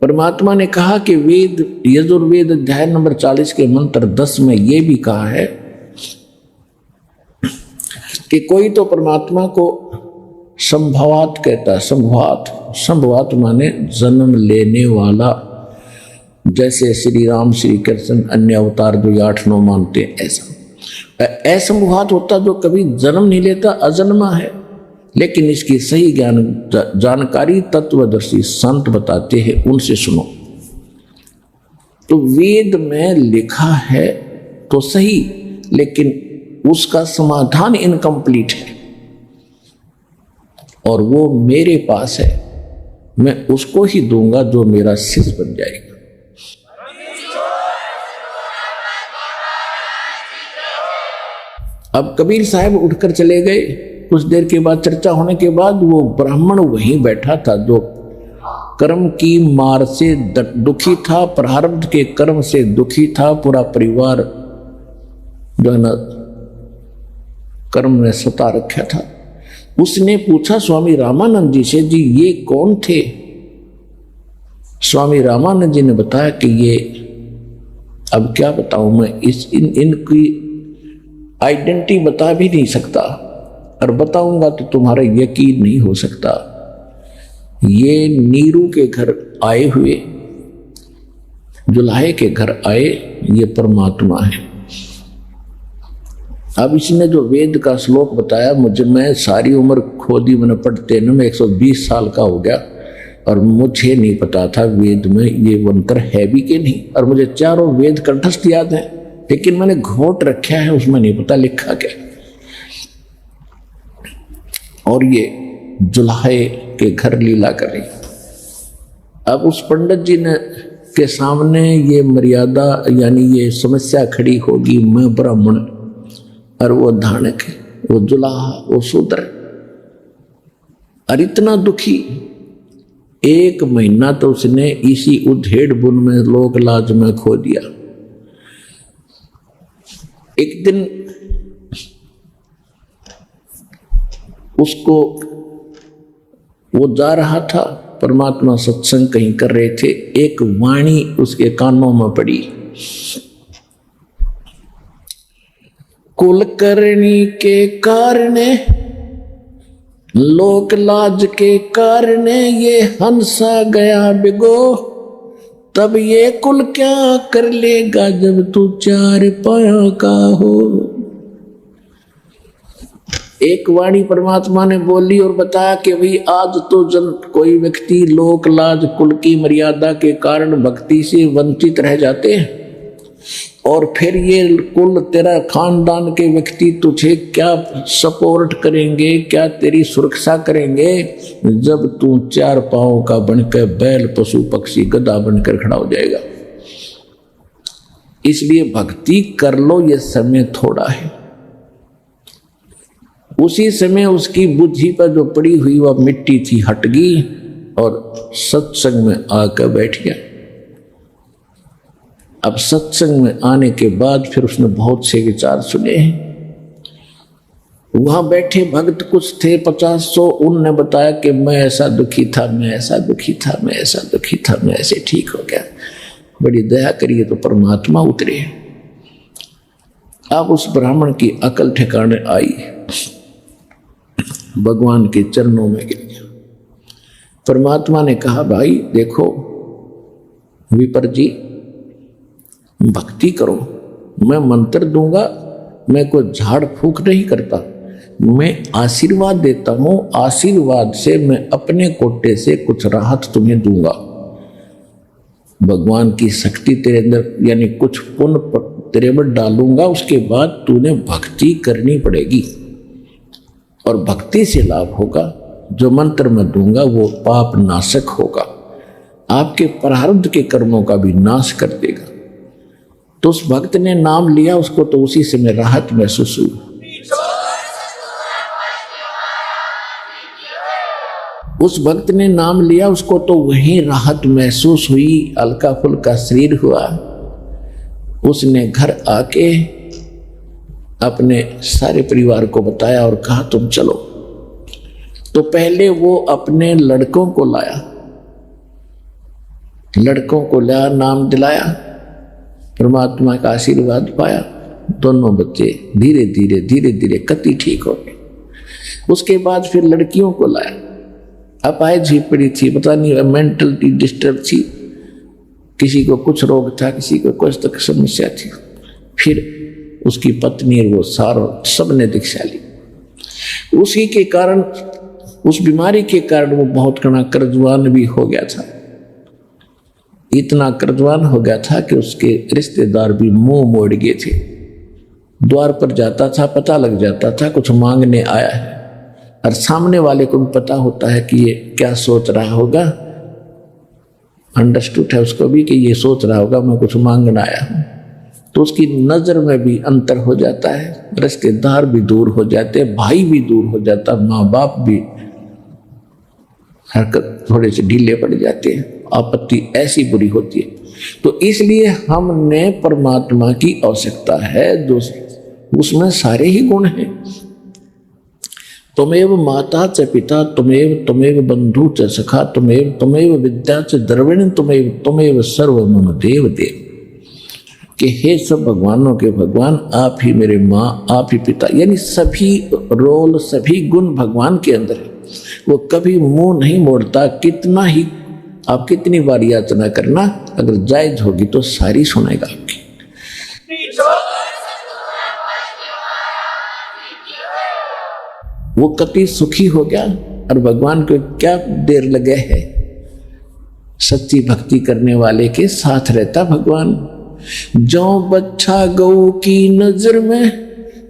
परमात्मा ने कहा कि वेद यजुर्वेद अध्याय नंबर 40 के मंत्र 10 में ये भी कहा है कि कोई तो परमात्मा को संभवात कहता है। संभवात माने जन्म लेने वाला, जैसे श्री राम श्री कृष्ण अन्य अवतार जो 8-9 मानते हैं ऐसा। असंभवात होता जो कभी जन्म नहीं लेता, अजन्मा है, लेकिन इसकी सही ज्ञान जानकारी तत्वदर्शी संत बताते हैं, उनसे सुनो। तो वेद में लिखा है तो सही, लेकिन उसका समाधान इनकम्प्लीट है और वो मेरे पास है, मैं उसको ही दूंगा जो मेरा शिष्य बन जाएगा। अब कबीर साहब उठकर चले गए। कुछ देर के बाद, चर्चा होने के बाद, वो ब्राह्मण वहीं बैठा था जो कर्म की मार से दुखी था, प्रारब्ध के कर्म से दुखी था, पूरा परिवार जो है ना कर्म ने सता रखा था। उसने पूछा स्वामी रामानंद जी से, जी ये कौन थे? स्वामी रामानंद जी ने बताया कि ये, अब क्या बताऊं मैं, इनकी आइडेंटिटी बता भी नहीं सकता, और बताऊंगा तो तुम्हारा यकीन नहीं हो सकता। ये नीरू के घर आए हुए, जुलाहे के घर आए, ये परमात्मा है। अब इसने जो वेद का श्लोक बताया, मैं सारी उम्र खोदी मैंने पढ़ते न, मैं 120 साल का हो गया और मुझे नहीं पता था वेद में ये मंत्र है भी कि नहीं। और मुझे चारों वेद कंठस्थ याद है, लेकिन मैंने घोट रखा है, उसमें नहीं पता लिखा क्या। और ये जुलाहे के घर लीला कर रही। अब उस पंडित जी ने के सामने ये मर्यादा यानी ये समस्या खड़ी होगी, मैं ब्राह्मण और वो धानक, वो जुलाहा, वो शूद्र, और इतना दुखी। 1 महीना तो उसने इसी उधेड़ बुन में लोक लाज में खो दिया। एक दिन उसको, वो जा रहा था, परमात्मा सत्संग कहीं कर रहे थे, एक वाणी उसके कानों में पड़ी, कुल करनी के कारण, लोक लाज के कारण, ये हंसा गया बिगो, तब ये कुल क्या कर लेगा जब तू 4 पाया का हो। एक वाणी परमात्मा ने बोली और बताया कि भाई आज तो कोई व्यक्ति लोक लाज कुल की मर्यादा के कारण भक्ति से वंचित रह जाते हैं, और फिर ये कुल तेरा खानदान के व्यक्ति तुझे क्या सपोर्ट करेंगे, क्या तेरी सुरक्षा करेंगे जब तू 4 पांव का बनकर बैल पशु पक्षी गधा बनकर खड़ा हो जाएगा। इसलिए भक्ति कर लो, ये समय थोड़ा है। उसी समय उसकी बुद्धि पर जो पड़ी हुई वह मिट्टी थी हट गई और सत्संग में आकर बैठ गया। अब सत्संग में आने के बाद फिर उसने बहुत से विचार सुने हैं। वहां बैठे भक्त कुछ थे 50-100, उनने बताया कि मैं ऐसा दुखी था, मैं ऐसा दुखी था, मैं ऐसा दुखी था, मैं ऐसे ठीक हो गया, बड़ी दया करिए। तो परमात्मा उतरे। अब उस ब्राह्मण की अकल ठिकाने आई, भगवान के चरणों में गिर गया। परमात्मा ने कहा, भाई देखो विपर जी, भक्ति करो, मैं मंत्र दूंगा, मैं कोई झाड़ फूक नहीं करता, मैं आशीर्वाद देता हूं, आशीर्वाद से मैं अपने कोटे से कुछ राहत तुम्हें दूंगा। भगवान की शक्ति तेरे अंदर यानी कुछ पुण्य तेरे में डालूंगा, उसके बाद तूने भक्ति करनी पड़ेगी और भक्ति से लाभ होगा। जो मंत्र मैं दूंगा वो पाप नाशक होगा, आपके प्रारब्ध के कर्मों का भी नाश कर देगा। तो उस भक्त ने नाम लिया, उसको तो उसी समय राहत महसूस हुई। उस भक्त ने नाम लिया, उसको तो वहीं राहत महसूस हुई, हल्का फुल्का शरीर हुआ। उसने घर आके अपने सारे परिवार को बताया और कहा तुम चलो। तो पहले वो अपने लड़कों को लाया, लड़कों को लाया, नाम दिलाया, परमात्मा का आशीर्वाद पाया। दोनों बच्चे धीरे धीरे धीरे धीरे कति ठीक हो गए। उसके बाद फिर लड़कियों को लाया, अपाहिज ही पड़ी थी, पता नहीं मेंटली डिस्टर्ब थी, किसी को कुछ रोग था, किसी को कुछ तक समस्या थी। फिर उसकी पत्नी और वो सारों सबने दीक्षा ली। उसी के कारण, उस बीमारी के कारण वो बहुत घना कर्जवान भी हो गया था। इतना कर्जवान हो गया था कि उसके रिश्तेदार भी मुंह मोड़ गए थे। द्वार पर जाता था, पता लग जाता था कुछ मांगने आया है, और सामने वाले को भी पता होता है कि ये क्या सोच रहा होगा। अंडरस्टूड है उसको भी कि ये सोच रहा होगा मैं कुछ मांगने आया हूं। तो उसकी नजर में भी अंतर हो जाता है, रिश्तेदार भी दूर हो जाते, भाई भी दूर हो जाता, माँ बाप भी हरकत थोड़े से ढीले पड़ जाते हैं। आपत्ति ऐसी बुरी होती है। तो इसलिए हमने परमात्मा की आवश्यकता है, उसमें सारे ही गुण हैं। त्वमेव माता च पिता त्वमेव बंधु च सखा त्वमेव विद्या च द्रविण त्वमेव सर्व मम देव देव। कि हे सब भगवानों के भगवान, आप ही मेरे माँ, आप ही पिता, यानी सभी रोल, सभी गुण भगवान के अंदर है। वो कभी मुंह नहीं मोड़ता। कितना ही आप कितनी बार याचना करना, अगर जायज होगी तो सारी सुनेगा आपकी। वो कति सुखी हो गया, और भगवान को क्या देर लगे है। सच्ची भक्ति करने वाले के साथ रहता भगवान। जो बच्चा गौ की नजर में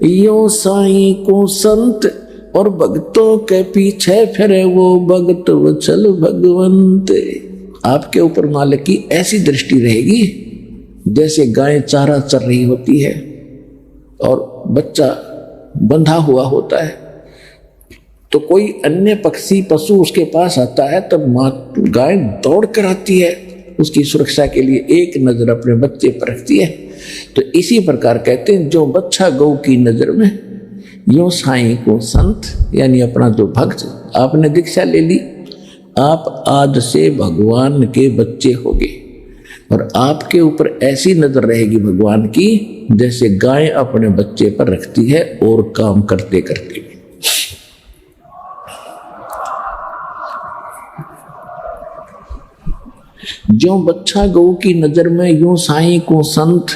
यो साईं को संत, और भक्तों के पीछे फिरे वो भगत वत्सल भगवंत। आपके ऊपर मालिक की ऐसी दृष्टि रहेगी जैसे गाय चारा चर रही होती है और बच्चा बंधा हुआ होता है। तो कोई अन्य पक्षी पशु उसके पास आता है तब माँ गाय दौड़ कर आती है उसकी सुरक्षा के लिए, एक नजर अपने बच्चे पर रखती है। तो इसी प्रकार कहते हैं जो बच्चा गौ की नजर में यो साईं को संत, यानी अपना जो भक्त, आपने दीक्षा ले ली, आप आज से भगवान के बच्चे होगे और आपके ऊपर ऐसी नजर रहेगी भगवान की जैसे गाय अपने बच्चे पर रखती है और काम करते करते। जो बच्चा गौ की नजर में यूं साईं को संत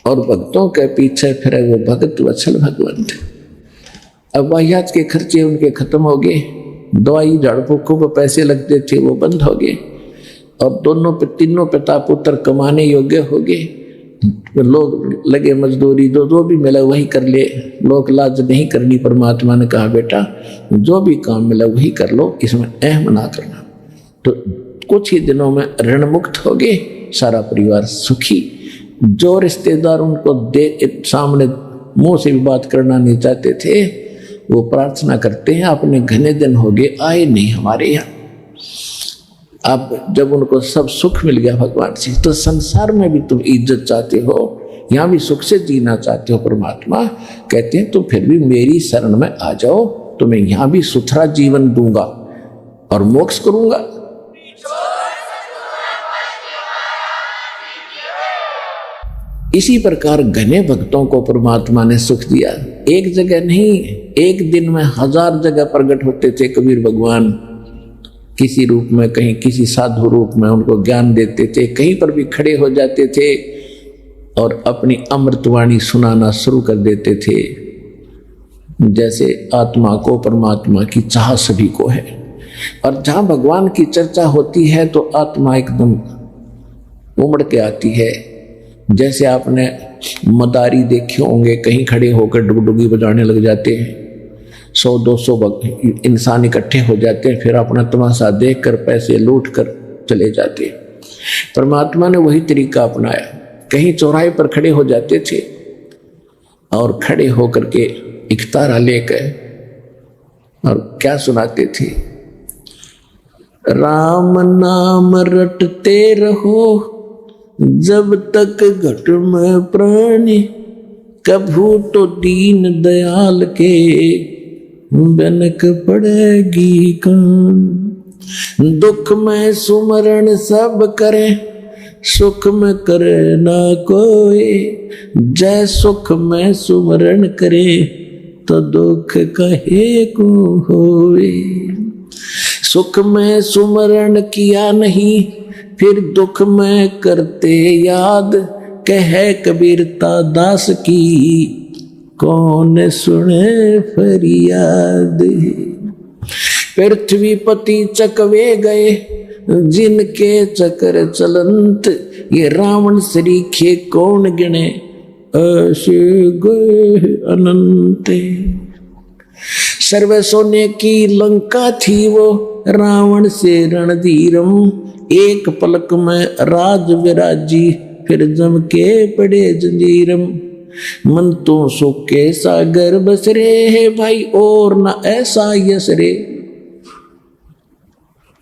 और भक्तों के पीछे फिरे वो भगत वत्सल भगवंत। अब वाहियात के खर्चे उनके खत्म हो गए, दवाई झाड़ फूकों पर पैसे लगते थे वो बंद हो गए, और दोनों पे तीनों पिता पुत्र कमाने योग्य हो गए। लोग लगे मजदूरी, जो भी मिला वही कर ले, लोग लाज नहीं करनी। परमात्मा ने कहा बेटा जो भी काम मिला वही कर लो, इसमें अहम ना करना। तो कुछ ही दिनों में ऋण मुक्त हो गए, सारा परिवार सुखी। जो रिश्तेदार उनको सामने मुंह से भी बात करना नहीं चाहते थे, वो प्रार्थना करते हैं अपने घने दिन हो गए आए नहीं हमारे यहाँ। अब जब उनको सब सुख मिल गया भगवान से, तो संसार में भी तुम इज्जत चाहते हो, यहाँ भी सुख से जीना चाहते हो। परमात्मा कहते हैं तो फिर भी मेरी शरण में आ जाओ, तुम्हें यहाँ भी सुथरा जीवन दूंगा और मोक्ष करूंगा। इसी प्रकार घने भक्तों को परमात्मा ने सुख दिया। एक जगह नहीं, एक दिन में 1000 जगह प्रकट होते थे कबीर भगवान, किसी रूप में, कहीं किसी साधु रूप में उनको ज्ञान देते थे, कहीं पर भी खड़े हो जाते थे और अपनी अमृतवाणी सुनाना शुरू कर देते थे। जैसे आत्मा को परमात्मा की चाह सभी को है, और जहां भगवान की चर्चा होती है तो आत्मा एकदम उमड़ के आती है। जैसे आपने मदारी देखे होंगे, कहीं खड़े होकर डुगडुगी बजाने लग जाते हैं, 100-200 इंसान इकट्ठे हो जाते हैं, फिर अपना तमाशा देखकर पैसे लूट कर चले जाते हैं। परमात्मा ने वही तरीका अपनाया। कहीं चौराहे पर खड़े हो जाते थे और खड़े होकर के एक तारा लेकर और क्या सुनाते थे, राम नाम रटते रहो जब तक घट में प्राणी, कभू तो दीन दयाल के बनक पड़ेगी कान। दुख में सुमरण सब करे, सुख में करे ना कोई, जय सुख में सुमरण करे तो दुख कहे को होए। सुख में सुमरण किया नहीं फिर दुख में करते याद, कहे कबीरता दास की, कौन सुने फरियाद। पृथ्वी पति चकवे गए जिनके चकर चलंत, ये रावण सरीखे कौन गिने ऐसे गए अनंत। सर्व सोने की लंका थी वो रावण से रणधीरम, एक पलक में राज विराजी फिर जम के पड़े जंजीरम। मन तो सुख के सागर बसरे है भाई और न ऐसा यस रे,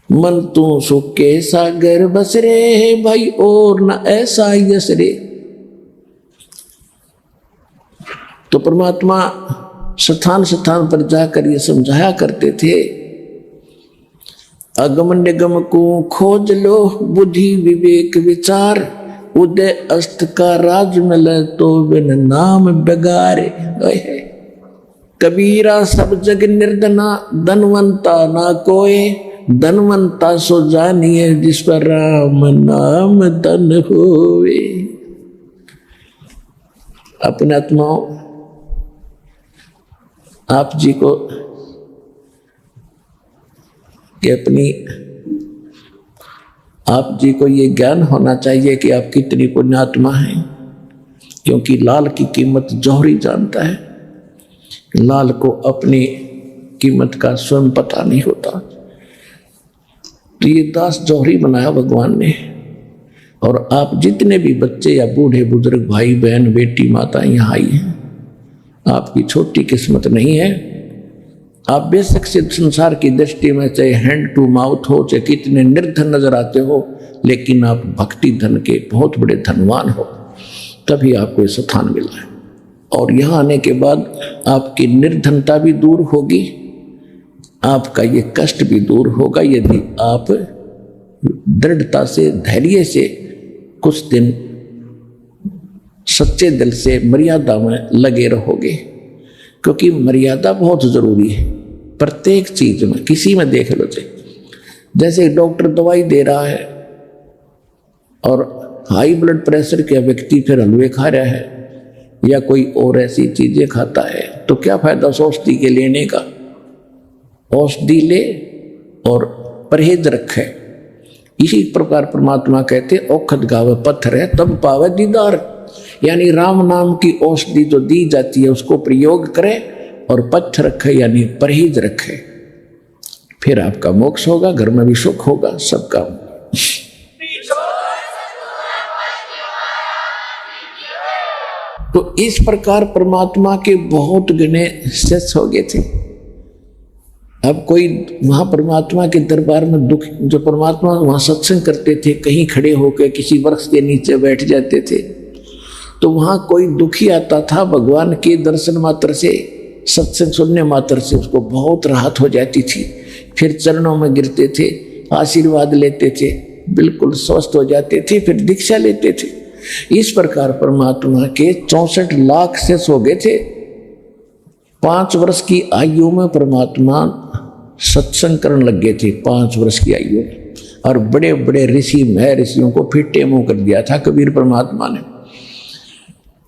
मन तो सुख के सागर बसरे है भाई और न ऐसा यस रे। तो परमात्मा स्थान स्थान पर जाकर ये समझाया करते थे, अगम निगम को खोज लो बुद्धि विवेक विचार, उदय अस्त का राज मिले तो बिन नाम बेगारे। कबीरा सब जग निर्धना धनवंता ना कोय, धनवंता सो जानिए जिस पर राम नाम धन होवे। अपने आत्माओं, आप जी को कि अपनी आप जी को ये ज्ञान होना चाहिए कि आप कितनी पुण्यात्मा हैं, क्योंकि लाल की कीमत जौहरी जानता है। लाल को अपनी कीमत का स्वयं पता नहीं होता। तो ये दास जौहरी बनाया भगवान ने। और आप जितने भी बच्चे या बूढ़े बुजुर्ग भाई बहन बेटी माता यहाँ आई हैं, आपकी छोटी किस्मत नहीं है। आप बेशक से संसार की दृष्टि में चाहे हैंड टू माउथ हो, चाहे कितने निर्धन नजर आते हो, लेकिन आप भक्ति धन के बहुत बड़े धनवान हो, तभी आपको ये स्थान मिला है। और यहाँ आने के बाद आपकी निर्धनता भी दूर होगी, आपका ये कष्ट भी दूर होगा, यदि आप दृढ़ता से धैर्य से कुछ दिन सच्चे दिल से मर्यादा में लगे रहोगे। क्योंकि मर्यादा बहुत जरूरी है प्रत्येक चीज में। किसी में देख लो, जैसे डॉक्टर दवाई दे रहा है और हाई ब्लड प्रेशर के व्यक्ति फिर हलवे खा रहा है या कोई और ऐसी चीजें खाता है, तो क्या फायदा औषधि के लेने का। औषधि ले और परहेज रखे। इसी प्रकार परमात्मा कहते औखद गावे पत्थर है तब पावे दीदार, यानी राम नाम की औषधि जो दी जाती है उसको प्रयोग करे और पत्थर रखे यानी परहेज रखे, फिर आपका मोक्ष होगा, घर में भी सुख होगा, सबका। तो इस प्रकार परमात्मा के बहुत गिने शिष्य हो गए थे। अब कोई वहां परमात्मा के दरबार में दुख, जो परमात्मा वहां सत्संग करते थे, कहीं खड़े होकर किसी वृक्ष के नीचे बैठ जाते थे, तो वहां कोई दुखी आता था, भगवान के दर्शन मात्र से, सत्संग सुनने मात्र से उसको बहुत राहत हो जाती थी। फिर चरणों में गिरते थे, आशीर्वाद लेते थे, बिल्कुल स्वस्थ हो जाते थे, फिर दीक्षा लेते थे। इस प्रकार परमात्मा के 64 लाख शिष्य हो गए थे। 5 वर्ष की आयु में परमात्मा सत्संग करने लग गए थे, 5 वर्ष की आयु में। और बड़े बड़े ऋषि ऋषियों को फिट्टे मुंह कर दिया था कबीर परमात्मा ने।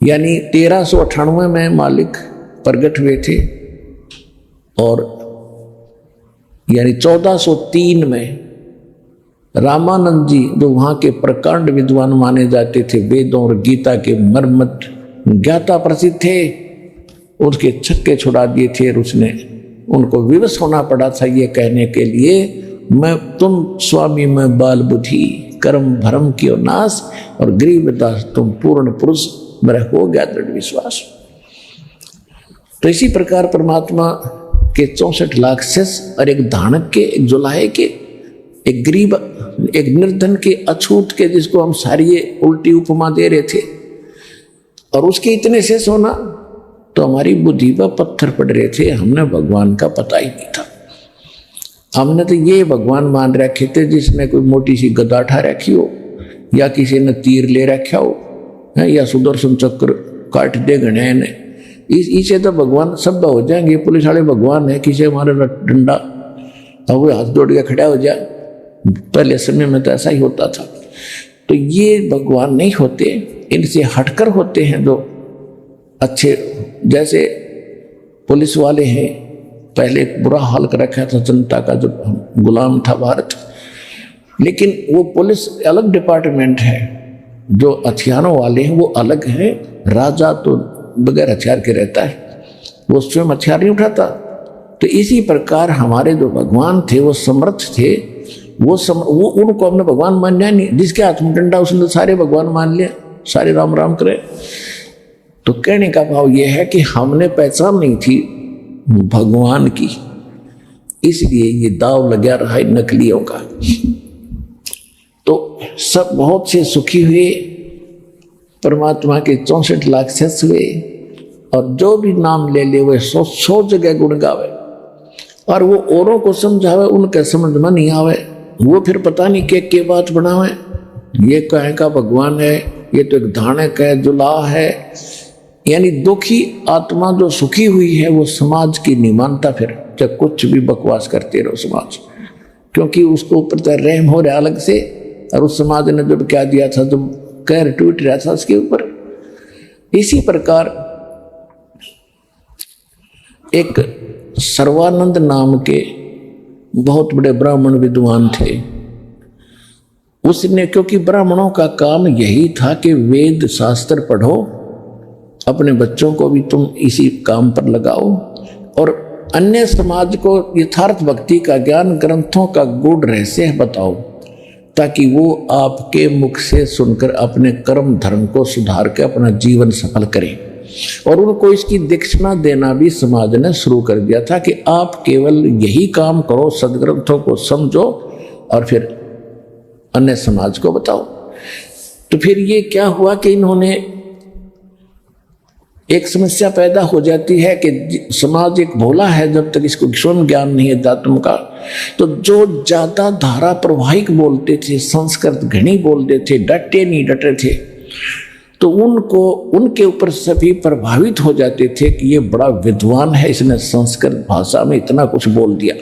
यानी 1398 में मालिक प्रगट हुए थे और यानी 1403 में रामानंद जी, जो वहां के प्रकांड विद्वान माने जाते थे, वेदों और गीता के मर्मत ज्ञाता प्रसिद्ध थे, उसके छक्के छुड़ा दिए थे। और उसने उनको विवश होना पड़ा था ये कहने के लिए, मैं तुम स्वामी में बाल बुद्धि, कर्म भरम कियो नाश, और गरीबदास तुम पूर्ण पुरुष, मेरा हो गया दृढ़ विश्वास। तो इसी प्रकार परमात्मा के 64 लाख शिष्य और एक धानक के, एक जुलाहे के, एक गरीब, एक निर्धन के, अछूत के, जिसको हम सारी उल्टी उपमा दे रहे थे, और उसके इतने शेष होना, तो हमारी बुद्धि पर पत्थर पड़ रहे थे। हमने भगवान का पता ही नहीं था। हमने तो ये भगवान मान रखे थे जिसने कोई मोटी सी गदा उठा रखी हो, या किसी ने तीर ले रखा हो, या सुदर्शन चक्र काट दे गणे ने, इसे तो भगवान सब हो जाएंगे। पुलिस वाले भगवान है, किसी हमारे डंडा और वो हाथ जोड़ के खड़ा हो जाए। पहले समय में तो ऐसा ही होता था। तो ये भगवान नहीं होते, इनसे हटकर होते हैं जो अच्छे। जैसे पुलिस वाले हैं, पहले एक बुरा हाल कर रखा था जनता का, जो गुलाम था भारत, लेकिन वो पुलिस अलग डिपार्टमेंट है, जो हथियारों वाले हैं वो अलग हैं। राजा तो बगैर हथियार के रहता है, वो स्वयं हथियार नहीं उठाता। तो इसी प्रकार हमारे जो भगवान थे वो समर्थ थे, वो उनको हमने भगवान मान लिया नहीं। जिसके हाथ में डंडा उसने तो सारे भगवान मान लिया, सारे राम राम करे। तो कहने का भाव यह है कि हमने पहचान नहीं थी भगवान की, इसलिए ये दाव लगा रहा है नकलियों का। तो सब बहुत से सुखी हुए, परमात्मा के 64 लाख सस हुए, और जो भी नाम ले ले वह 100 जगह गुण गावे, और वो औरों को समझावे, उनके समझ में नहीं आवे, वो फिर पता नहीं के बात बनावे। ये कहे का भगवान है, ये तो एक धानक है, जुलाह है। यानी दुखी आत्मा जो सुखी हुई है वो समाज की नहीं मानता, फिर जब कुछ भी बकवास करते रहो समाज, क्योंकि उसको ऊपर तो रहम हो रहा अलग से, और उस समाज ने जब क्या दिया था, जब कहर टूट रहा था उसके ऊपर। इसी प्रकार एक सर्वानंद नाम के बहुत बड़े ब्राह्मण विद्वान थे। उसने, क्योंकि ब्राह्मणों का काम यही था कि वेद शास्त्र पढ़ो, अपने बच्चों को भी तुम इसी काम पर लगाओ, और अन्य समाज को यथार्थ भक्ति का ज्ञान, ग्रंथों का गूढ़ रहस्य बताओ, ताकि वो आपके मुख से सुनकर अपने कर्म धर्म को सुधार के अपना जीवन सफल करें। और उनको इसकी दीक्षिणा देना भी समाज ने शुरू कर दिया था कि आप केवल यही काम करो, सदग्रंथों को समझो और फिर अन्य समाज को बताओ। तो फिर ये क्या हुआ कि इन्होंने, एक समस्या पैदा हो जाती है कि समाज एक भोला है, जब तक इसको स्वयं ज्ञान नहीं है अध्यात्म का। तो जो ज्यादा धारा प्रवाहिक बोलते थे, संस्कृत घनी बोलते थे, डटे नहीं डटे थे, तो उनको, उनके ऊपर सभी प्रभावित हो जाते थे कि ये बड़ा विद्वान है, इसने संस्कृत भाषा में इतना कुछ बोल दिया।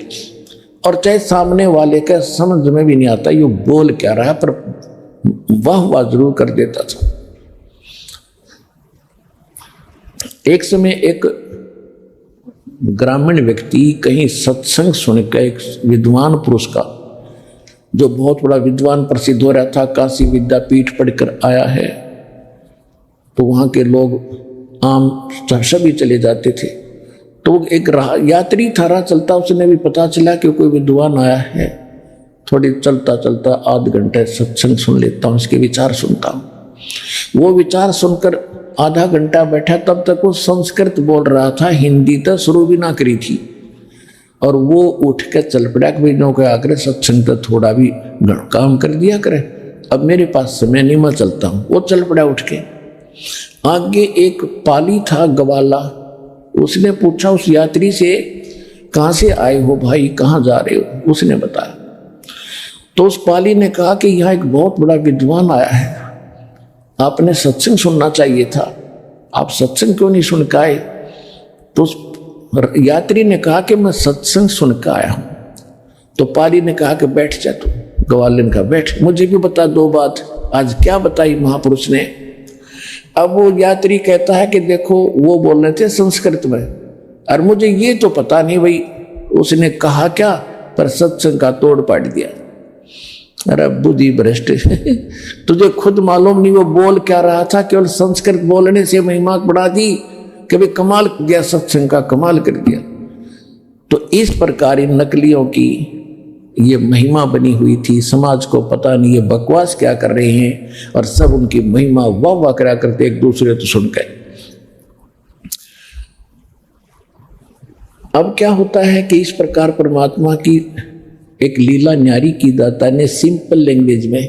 और चाहे सामने वाले का समझ में भी नहीं आता ये बोल क्या रहा है, पर वाह जरूर कर देता था। एक समय एक ग्रामीण व्यक्ति कहीं सत्संग सुनकर, एक विद्वान पुरुष का, जो बहुत बड़ा विद्वान प्रसिद्ध हो रहा था, काशी विद्यापीठ पढ़कर आया है, तो वहाँ के लोग आम सभी चले जाते थे। तो एक यात्री था, राह चलता, उसने भी पता चला कि कोई विद्वान आया है, थोड़ी चलता चलता आध घंटे सत्संग सुन लेता हूँ, इसके विचार सुनता हूँ। वो विचार सुनकर आधा घंटा बैठा, तब तक वो संस्कृत बोल रहा था, हिंदी तो शुरू भी ना करी थी। और वो उठ के चल पड़ा कि भाई नौकर आकर सत्संग तो थोड़ा भी काम कर दिया करे, अब मेरे पास समय नहीं, मैं चलता हूँ। वो चल पड़ा उठ के। आगे एक पाली था ग्वाला, उसने पूछा उस यात्री से, कहाँ से आए हो भाई, कहाँ जा रहे हो? उसने बताया। तो उस पाली ने कहा कि यहाँ एक बहुत बड़ा विद्वान आया है, आपने सत्संग सुनना चाहिए था, आप सत्संग क्यों नहीं सुन के आए? तो उस यात्री ने कहा कि मैं सत्संग सुन के आया हूं। तो पाली ने कहा कि बैठ जा तू। ग्वालिन का बैठ, मुझे भी बता दो बात। आज क्या बताई महापुरुष ने? अब वो यात्री कहता है कि देखो वो बोल रहे थे संस्कृत में, और मुझे ये तो पता नहीं भाई उसने कहा क्या, पर सत्संग का तोड़ पाट दिया। अरे बुद्धि भ्रष्ट तुझे खुद मालूम नहीं वो बोल क्या रहा था, केवल संस्कृत बोलने से महिमा बढ़ा दी कि भाई कमाल किया, सत्संग का कमाल कर दिया। तो इस प्रकार इन नकलियों की ये महिमा बनी हुई थी, समाज को पता नहीं ये बकवास क्या कर रहे हैं, और सब उनकी महिमा वाह वाह करा करते एक दूसरे तो सुन कर। अब क्या होता है कि इस प्रकार परमात्मा की एक लीला न्यारी की दाता ने सिंपल लैंग्वेज में,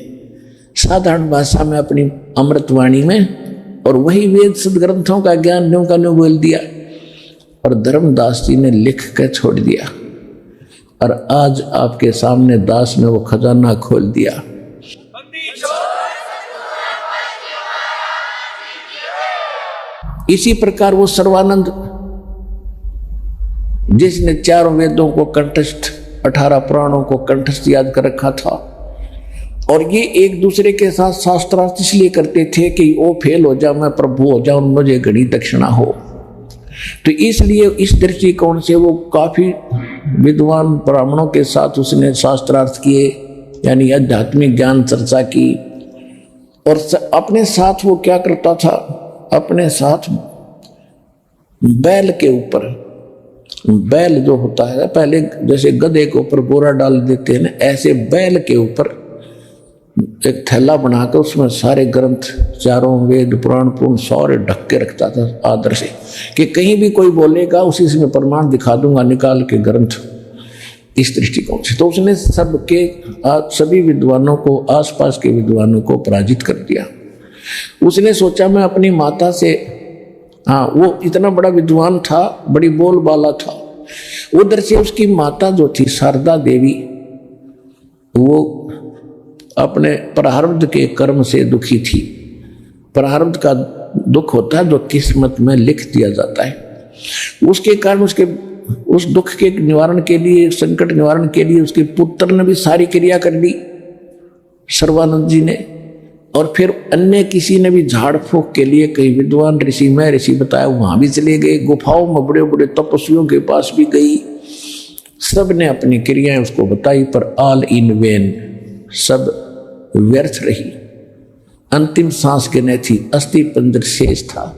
साधारण भाषा में, अपनी अमृतवाणी में, और वही वेद सदग्रंथों का ज्ञान न्यों का न्यों बोल दिया, और धर्मदास जी ने लिख कर छोड़ दिया। और आज आपके सामने दास ने वो खजाना खोल दिया। इसी प्रकार वो सर्वानंद, जिसने चारों वेदों को कंठस्थ, 18 पुराणों को कंठस्थ याद कर रखा था, और ये एक दूसरे के साथ शास्त्रार्थ इसलिए करते थे कि वो फेल हो जाए, मैं प्रभु हो जाऊं, मुझे घड़ी दक्षिणा हो। तो इसलिए इस दृष्टिकोण से वो काफी विद्वान ब्राह्मणों के साथ उसने शास्त्रार्थ किए, यानी आध्यात्मिक ज्ञान चर्चा की। और अपने साथ वो क्या करता था, अपने साथ बैल के ऊपर, बैल जो होता है पहले जैसे गधे के ऊपर बोरा डाल देते हैं ना, ऐसे बैल के ऊपर एक थैला बनाकर उसमें सारे ग्रंथ, चारों वेद पुराण पुराण सारे ढक के रखता था आदर से, कि कहीं भी कोई बोलेगा उसी से मैं प्रमाण दिखा दूंगा निकाल के ग्रंथ। इस दृष्टिकोण से तो उसने सभी विद्वानों को, आसपास के विद्वानों को पराजित कर दिया। उसने सोचा मैं अपनी माता से, हाँ वो इतना बड़ा विद्वान था, बड़ी बोलबाला था, उधर से उसकी माता जो थी शारदा देवी, वो अपने प्रारब्ध के कर्म से दुखी थी। प्रारब्ध का दुख होता है जो किस्मत में लिख दिया जाता है, उसके कारण उसके उस दुख के निवारण के लिए, संकट निवारण के लिए उसके पुत्र ने भी सारी क्रिया कर ली, सर्वानंद जी ने। और फिर अन्य किसी ने भी झाड़ फूक के लिए, कई विद्वान ऋषि, मैं ऋषि बताया, वहां भी चले गए, गुफाओं में बड़े बड़े तपस्वियों के पास भी गई, सब ने अपनी क्रियाएं उसको बताई, पर ऑल इन वेन, सब व्यर्थ रही। अंतिम सांस गिने थी, अस्थि पंजर शेष था,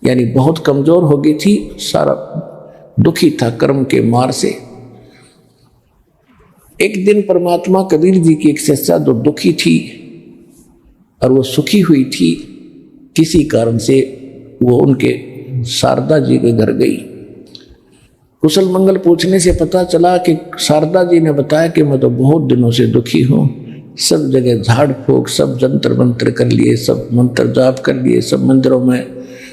यानी बहुत कमजोर हो गई थी, सारा दुखी था कर्म के मार से। एक दिन परमात्मा कबीर जी की एक शिष्या जो दुखी थी और वो सुखी हुई थी किसी कारण से, वो उनके शारदा जी के घर गई। कुशल मंगल पूछने से पता चला कि शारदा जी ने बताया कि मैं तो बहुत दिनों से दुखी हूँ, सब जगह झाड़ फूक, सब जंतर मंत्र कर लिए, सब मंत्र जाप कर लिए, सब मंदिरों में,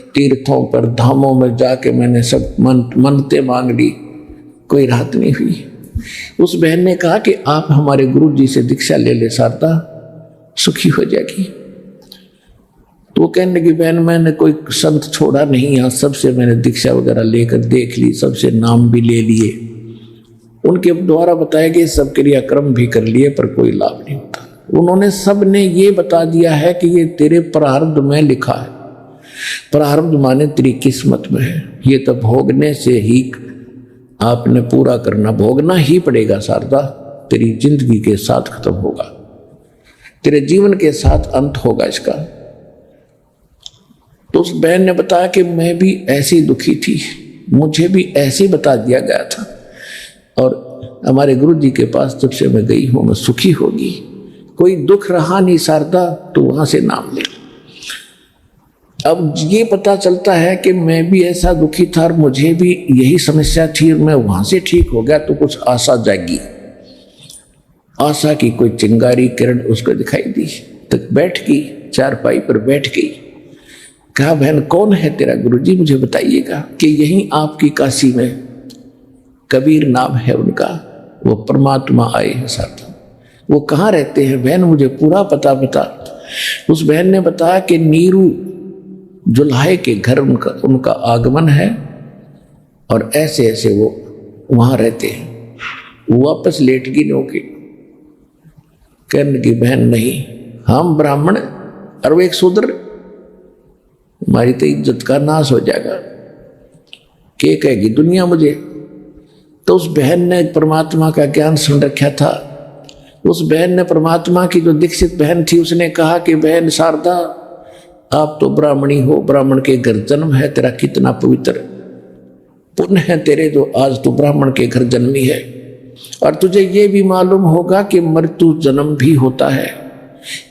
तीर्थों पर, धामों में जाके मैंने सब मन्नतें मांग ली, कोई राहत नहीं हुई। उस बहन ने कहा कि आप हमारे गुरु जी से दीक्षा ले ले, शारदा सुखी हो जाएगी। तो वो कहने लगी, बहन मैंने कोई संत छोड़ा नहीं, यहाँ सबसे मैंने दीक्षा वगैरह लेकर देख ली, सबसे नाम भी ले लिए, उनके द्वारा बताया कि सब क्रियाक्रम भी कर लिए, पर कोई लाभ नहीं होता। उन्होंने सब ने ये बता दिया है कि ये तेरे प्रारब्ध में लिखा है। प्रारब्ध माने तेरी किस्मत में है, ये तो भोगने से ही आपने पूरा करना, भोगना ही पड़ेगा शारदा, तेरी जिंदगी के साथ खत्म होगा, तेरे जीवन के साथ अंत होगा इसका। तो उस बहन ने बताया कि मैं भी ऐसी दुखी थी, मुझे भी ऐसे ही बता दिया गया था, और हमारे गुरु जी के पास जब से मैं गई हूं मैं सुखी होगी, कोई दुख रहा नहीं शारदा, तो वहां से नाम ले। अब ये पता चलता है कि मैं भी ऐसा दुखी था और मुझे भी यही समस्या थी, और मैं वहां से ठीक हो गया, तो कुछ आशा जागी, आशा की कोई चिंगारी किरण उसको दिखाई दी, तो बैठ गई, चारपाई पर बैठ गई। कहा, बहन कौन है तेरा गुरुजी, मुझे बताइएगा। कि यही आपकी काशी में कबीर नाम है उनका, वो परमात्मा आए हैं साथ। वो कहाँ रहते हैं बहन, मुझे पूरा पता बता। उस बहन ने बताया कि नीरू जुल्हाए के घर उनका आगमन है, और ऐसे ऐसे वो वहां रहते हैं। वो वापस लेट गई नौके, कहने की बहन नहीं, हम ब्राह्मण और वो एक शूद्र, हमारी तो इज्जत का नाश हो जाएगा, क्या कहेगी दुनिया मुझे। तो उस बहन ने परमात्मा का ज्ञान सुन रखा था। उस बहन ने, परमात्मा की जो दीक्षित बहन थी, उसने कहा कि बहन शारदा, आप तो ब्राह्मणी हो, ब्राह्मण के घर जन्म है तेरा, कितना पवित्र पुण्य है तेरे, जो आज तू ब्राह्मण के घर जन्मी है। और तुझे ये भी मालूम होगा कि मृत्यु जन्म भी होता है,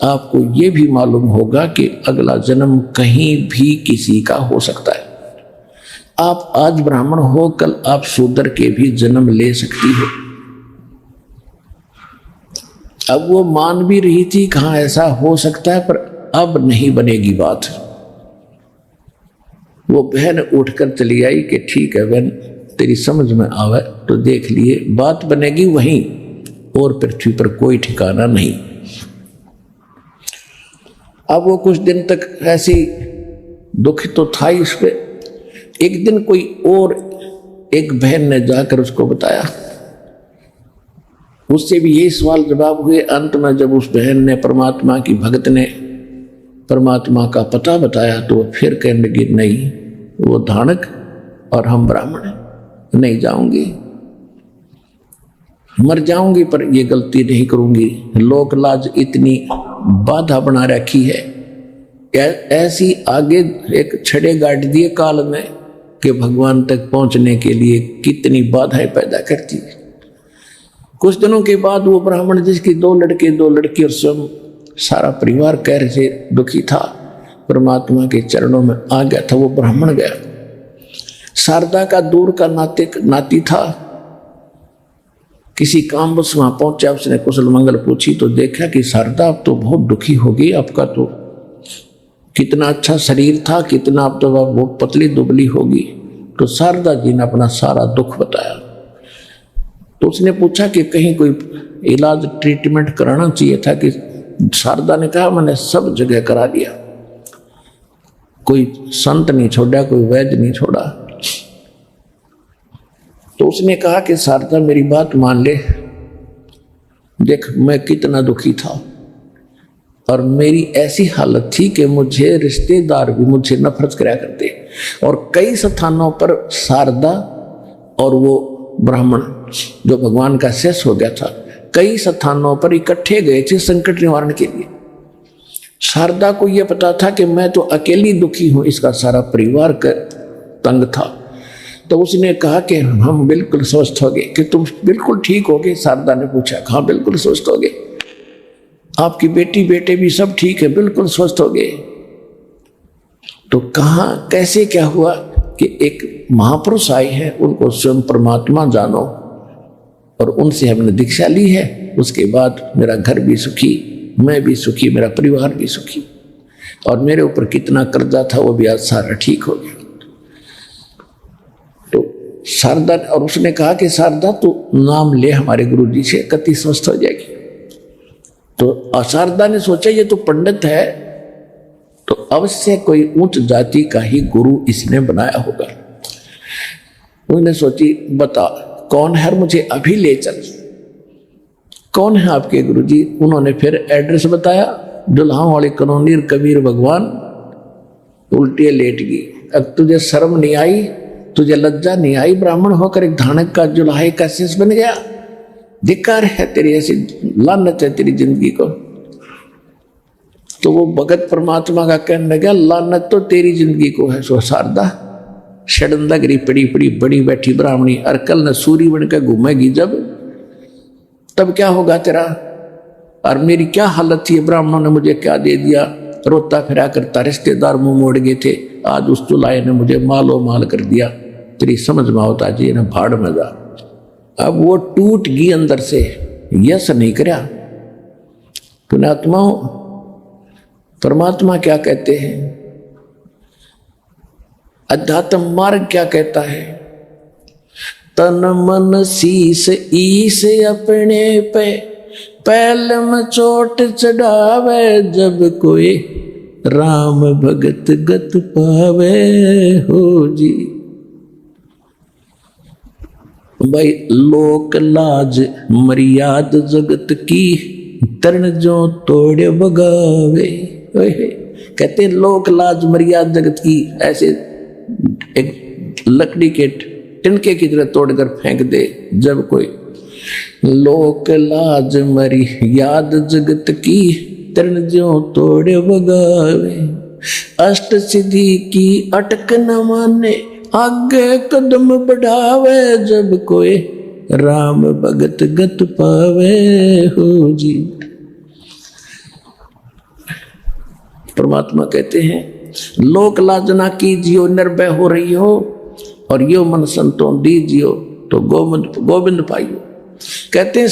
आपको ये भी मालूम होगा कि अगला जन्म कहीं भी किसी का हो सकता है। आप आज ब्राह्मण हो, कल आप शूद्र के भी जन्म ले सकती हो। अब वो मान भी रही थी, कहाँ ऐसा हो सकता है, पर अब नहीं बनेगी बात। वो बहन उठकर चली आई कि ठीक है बहन, तेरी समझ में आवे तो देख लिए, बात बनेगी वहीं, और पृथ्वी पर कोई ठिकाना नहीं। अब वो कुछ दिन तक ऐसी दुखी तो था ही उस पे। एक दिन कोई और एक बहन ने जाकर उसको बताया उससे भी यही सवाल जवाब हुए। अंत में जब उस बहन ने, परमात्मा की भक्त ने परमात्मा का पता बताया तो वो फिर कहने लगी नहीं, वो धानक और हम ब्राह्मण हैं, नहीं जाऊंगी, मर जाऊंगी पर ये गलती नहीं करूंगी। लोक लाज इतनी बाधा बना रखी है, ऐसी आगे एक छड़े गाड़ दिए काल में कि भगवान तक पहुंचने के लिए कितनी बाधाएं पैदा करती है। कुछ दिनों के बाद वो ब्राह्मण जिसकी 2 लड़के 2 लड़की और स्वयं सारा परिवार कहर से दुखी था, परमात्मा के चरणों में आ गया था। वो ब्राह्मण गया, शारदा का दूर का नाती था, किसी काम बस वहां पहुंचा, उसने कुशल मंगल पूछी तो देखा कि शारदा अब तो बहुत दुखी हो गई, आपका तो कितना अच्छा शरीर था, कितना अब तो बहुत पतली दुबली होगी। तो शारदा जी ने अपना सारा दुख बताया। तो उसने पूछा कि कहीं कोई इलाज ट्रीटमेंट कराना चाहिए था कि शारदा ने कहा मैंने सब जगह करा दिया, कोई संत नहीं छोड़ा, कोई वैद्य नहीं छोड़ा। तो उसने कहा कि शारदा मेरी बात मान ले, देख मैं कितना दुखी था और मेरी ऐसी हालत थी कि मुझे रिश्तेदार भी मुझसे नफरत कराया करते, और कई स्थानों पर शारदा और वो ब्राह्मण जो भगवान का शेष हो गया था, कई स्थानों पर इकट्ठे गए थे संकट निवारण के लिए। शारदा को यह पता था कि मैं तो अकेली दुखी हूं, इसका सारा परिवार का तंग था। तो उसने कहा कि हम बिल्कुल स्वस्थ हो गए। कि तुम बिल्कुल ठीक हो गए? शारदा ने पूछा। हाँ बिल्कुल स्वस्थ हो गए। आपकी बेटी बेटे भी सब ठीक है, बिल्कुल स्वस्थ हो गए। तो कहाँ कैसे क्या हुआ कि एक महापुरुष आए हैं, उनको स्वयं परमात्मा जानो और उनसे हमने दीक्षा ली है, उसके बाद मेरा घर भी सुखी, मैं भी सुखी, मेरा परिवार भी सुखी, और मेरे ऊपर कितना कर्जा था वो भी आज सारा ठीक हो गया। तो शारदा, और उसने कहा कि शारदा तू नाम ले हमारे गुरु जी से, कति स्वस्थ हो जाएगी। तो शारदा ने सोचा ये तो पंडित है, तो अवश्य कोई उच्च जाति का ही गुरु इसने बनाया होगा। उसने सोची बता कौन है, मुझे अभी ले चल, कौन है आपके गुरुजी? उन्होंने फिर एड्रेस बताया, दुल्हां वाली कॉलोनी, कबीर भगवान। उल्टी लेट गई। अब तुझे शर्म नहीं आई, तुझे लज्जा नहीं आई? ब्राह्मण होकर एक धानक का जुल्हाई का शेष बन गया। धिक्कार है तेरी, ऐसी लानत है तेरी जिंदगी को। तो वो भगत परमात्मा का कहने लगा लानत तो तेरी जिंदगी को है। सो शारदा षडंदगिरी पड़ी पड़ी बड़ी बैठी ब्राह्मणी, और कल न सूरी बनकर घूमेगी जब, तब क्या होगा तेरा? और मेरी क्या हालत थी, ब्राह्मणों ने मुझे क्या दे दिया, रोता फिरा करता, रिश्तेदार मुंह मोड़ गए थे, आज उस चुलाए ने मुझे मालो माल कर दिया। तेरी समझ में होता जी ना, भाड़ में जा। अब वो टूट गई अंदर से, यस नहीं करया। पुण्यात्माओं, परमात्मा क्या कहते हैं, अध्यात्म मार्ग क्या कहता है? तन मन शीस ईस अपने पे, पैलम चोट चढ़ावे, जब कोई राम भगत गत पावे हो जी। भाई लोक लाज मर्याद जगत की, तरण जो तोड़े बगावे। कहते हैं लोक लाज मर्याद जगत की, ऐसे एक लकड़ी के तिनके की तरह तोड़कर फेंक दे जब कोई। लोक लाज मर्याद जगत की, तरण जो तोड़े बगावे। अष्ट सिद्धि की अटक न माने, आगे कदम बढ़ावे, जब कोई राम भगत गत पावे हो जी। परमात्मा कहते हैं लोक लाजना कीजियो, निर्भय हो रही हो, और यो मन संतों दीजियो, तो गोविंद पाइयो। कहते हैं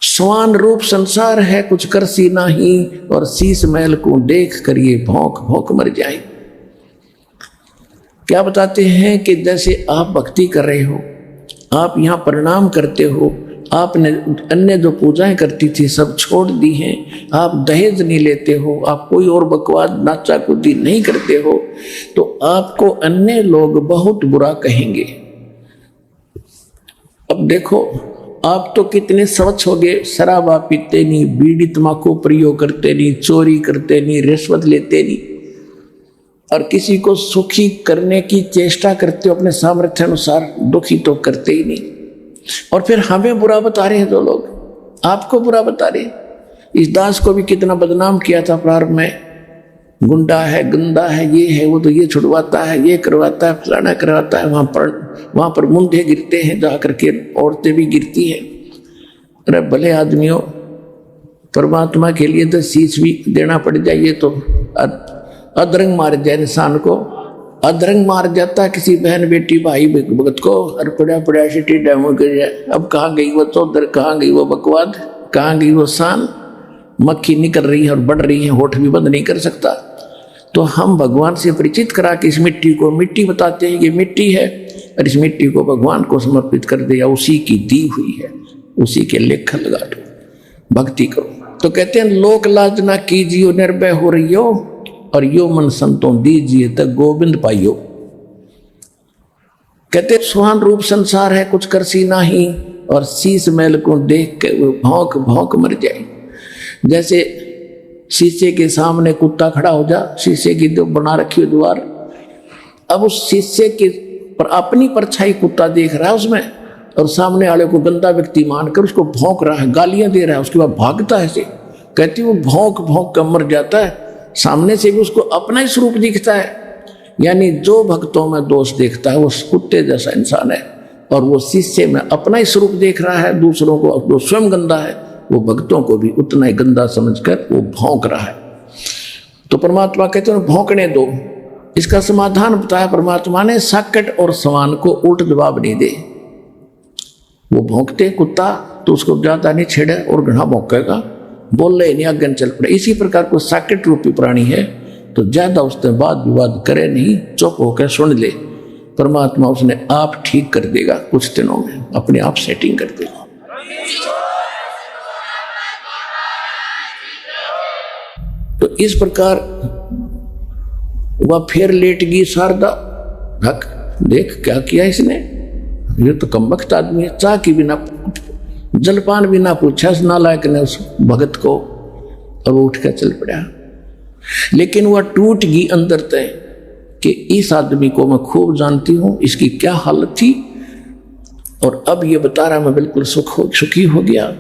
स्वान रूप संसार है, कुछ कर सी नाही, और शीश महल को देख कर ये भौंक भौंक मर जाए। क्या बताते हैं कि जैसे आप भक्ति कर रहे हो, आप यहाँ प्रणाम करते हो, आपने अन्य जो पूजाएं करती थी सब छोड़ दी हैं, आप दहेज नहीं लेते हो, आप कोई और बकवास नाचा कूदी नहीं करते हो, तो आपको अन्य लोग बहुत बुरा कहेंगे। अब देखो आप तो कितने स्वच्छ हो गए, शराबा पीते नहीं, बीड़ी तम्बाकू प्रयोग करते नहीं, चोरी करते नहीं, रिश्वत लेते नहीं, और किसी को सुखी करने की चेष्टा करते हो अपने सामर्थ्य अनुसार, दुखी तो करते ही नहीं। और फिर हमें बुरा बता रहे हैं दो लोग, आपको बुरा बता रहे। इस दास को भी कितना बदनाम किया था प्रारंभ में, गुंडा है, गंदा है, ये है, वो तो ये छुड़वाता है, ये करवाता है, फलाना करवाता है। वहां पर मुंडे गिरते हैं, जाकर के औरतें भी गिरती हैं। अरे भले आदमियों, परमात्मा के लिए तो शीश भी देना पड़ जाए, ये तो अधरंग मार जाए इंसान को, अधरंग मार जाता किसी बहन बेटी भाई भगत को, और पड़ा पड़ा से टेढ़ा मुंह कर जाए। अब कहाँ गई वो चौधर, कहाँ गई वो बकवाद, कहाँ गई वो शान। मक्खी निकल रही है और बढ़ रही है, होठ भी बंद नहीं कर सकता। तो हम भगवान से परिचित करा के इस मिट्टी को मिट्टी बताते हैं, ये मिट्टी है, और इस मिट्टी को भगवान को समर्पित कर दिया, उसी की दी हुई है, उसी के लेख लगा दो, भक्ति करो। तो कहते हैं लोक लाज ना कीजियो, निर्भय हो रही हो, और यो मन संतों दीजिए तक गोविंद पाइयो। कहते सुहान रूप संसार है, कुछ करसी नाही, और शीश मैल को देख के वो भौंक भौंक मर जाए। जैसे शीशे के सामने कुत्ता खड़ा हो जा, शीशे की जो बना रखी है दीवार, अब उस शीशे के पर अपनी परछाई कुत्ता देख रहा है उसमें, और सामने वाले को गंदा व्यक्ति मानकर उसको भौंक रहा है, गालियां दे रहा है, उसके बाद भागता है ऐसे। कहती वो भौंक भौंक कर मर जाता है, सामने से भी उसको अपना ही स्वरूप दिखता है। यानी जो भक्तों में दोष देखता है वो कुत्ते जैसा इंसान है, और वो शीशे में अपना ही स्वरूप देख रहा है, दूसरों को जो स्वयं गंदा है वो भक्तों को भी उतना ही गंदा समझकर वो भौंक रहा है। तो परमात्मा कहते हैं भौंकने दो। इसका समाधान बताया परमात्मा ने, साकट और सवान को उल्ट जवाब नहीं दे। वो भौंकते कुत्ता तो उसको ज्यादा नहीं छेड़े और घना भौंकेगा, बोल रहे नहीं, अगन चल पड़े। इसी प्रकार को साकट रूपी प्राणी है, तो ज्यादा उससे वाद विवाद करे नहीं, चुप होकर सुन ले। परमात्मा उसने आप ठीक कर देगा, कुछ दिनों में अपने आप सेटिंग कर देगा। तो इस प्रकार वह फिर लेट गई शारदा। हक देख क्या किया इसने, ये तो कमबख्त आदमी है, चाह की बिना जलपान भी ना पूछा इस नालायक ने उस भगत को, और वो उठ कर चल पड़ा। लेकिन वह टूट गई अंदर तय कि इस आदमी को मैं खूब जानती हूं, इसकी क्या हालत थी, और अब ये बता रहा मैं बिल्कुल सुखी हो गया।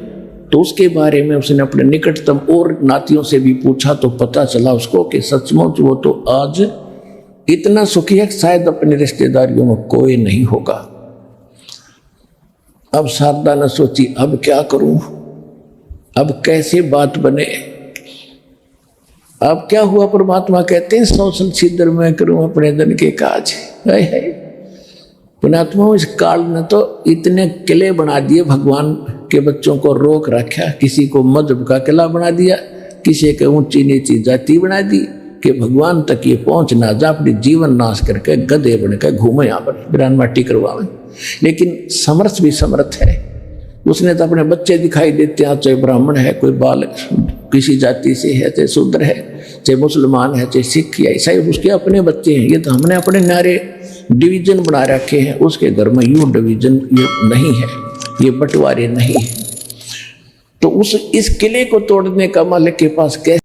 तो उसके बारे में उसने अपने निकटतम और नातियों से भी पूछा, तो पता चला उसको कि सचमुच वो तो आज इतना सुखी है शायद अपने रिश्तेदारियों में कोई नहीं होगा। अब शारदा ने सोची अब क्या करूं, अब कैसे बात बने। अब क्या हुआ, परमात्मा कहते हैं सौसल छिद्र में करूं अपने धन के काज। पुण्यात्मा इस काल ने तो इतने किले बना दिए, भगवान के बच्चों को रोक रखा, किसी को मजहब का किला बना दिया, किसी के ऊंची नीची जाति बना दी कि भगवान तक ये पहुंच ना जा, अपने जीवन नाश करके गधे बनकर घूमे यहाँ पर बिरान माटी करवावे। लेकिन समर्थ भी समर्थ है, उसने तो अपने बच्चे दिखाई देते हैं, चाहे ब्राह्मण है, कोई बाल किसी जाति से है, चाहे शूद्र है, चाहे मुसलमान है, चाहे सिख या ईसाई, उसके अपने बच्चे हैं। ये तो हमने अपने नारे डिवीजन बना रखे हैं, उसके घर में यूं डिवीजन ये नहीं है, ये बंटवारे नहीं है। तो इस किले को तोड़ने का मालिक के पास कैसे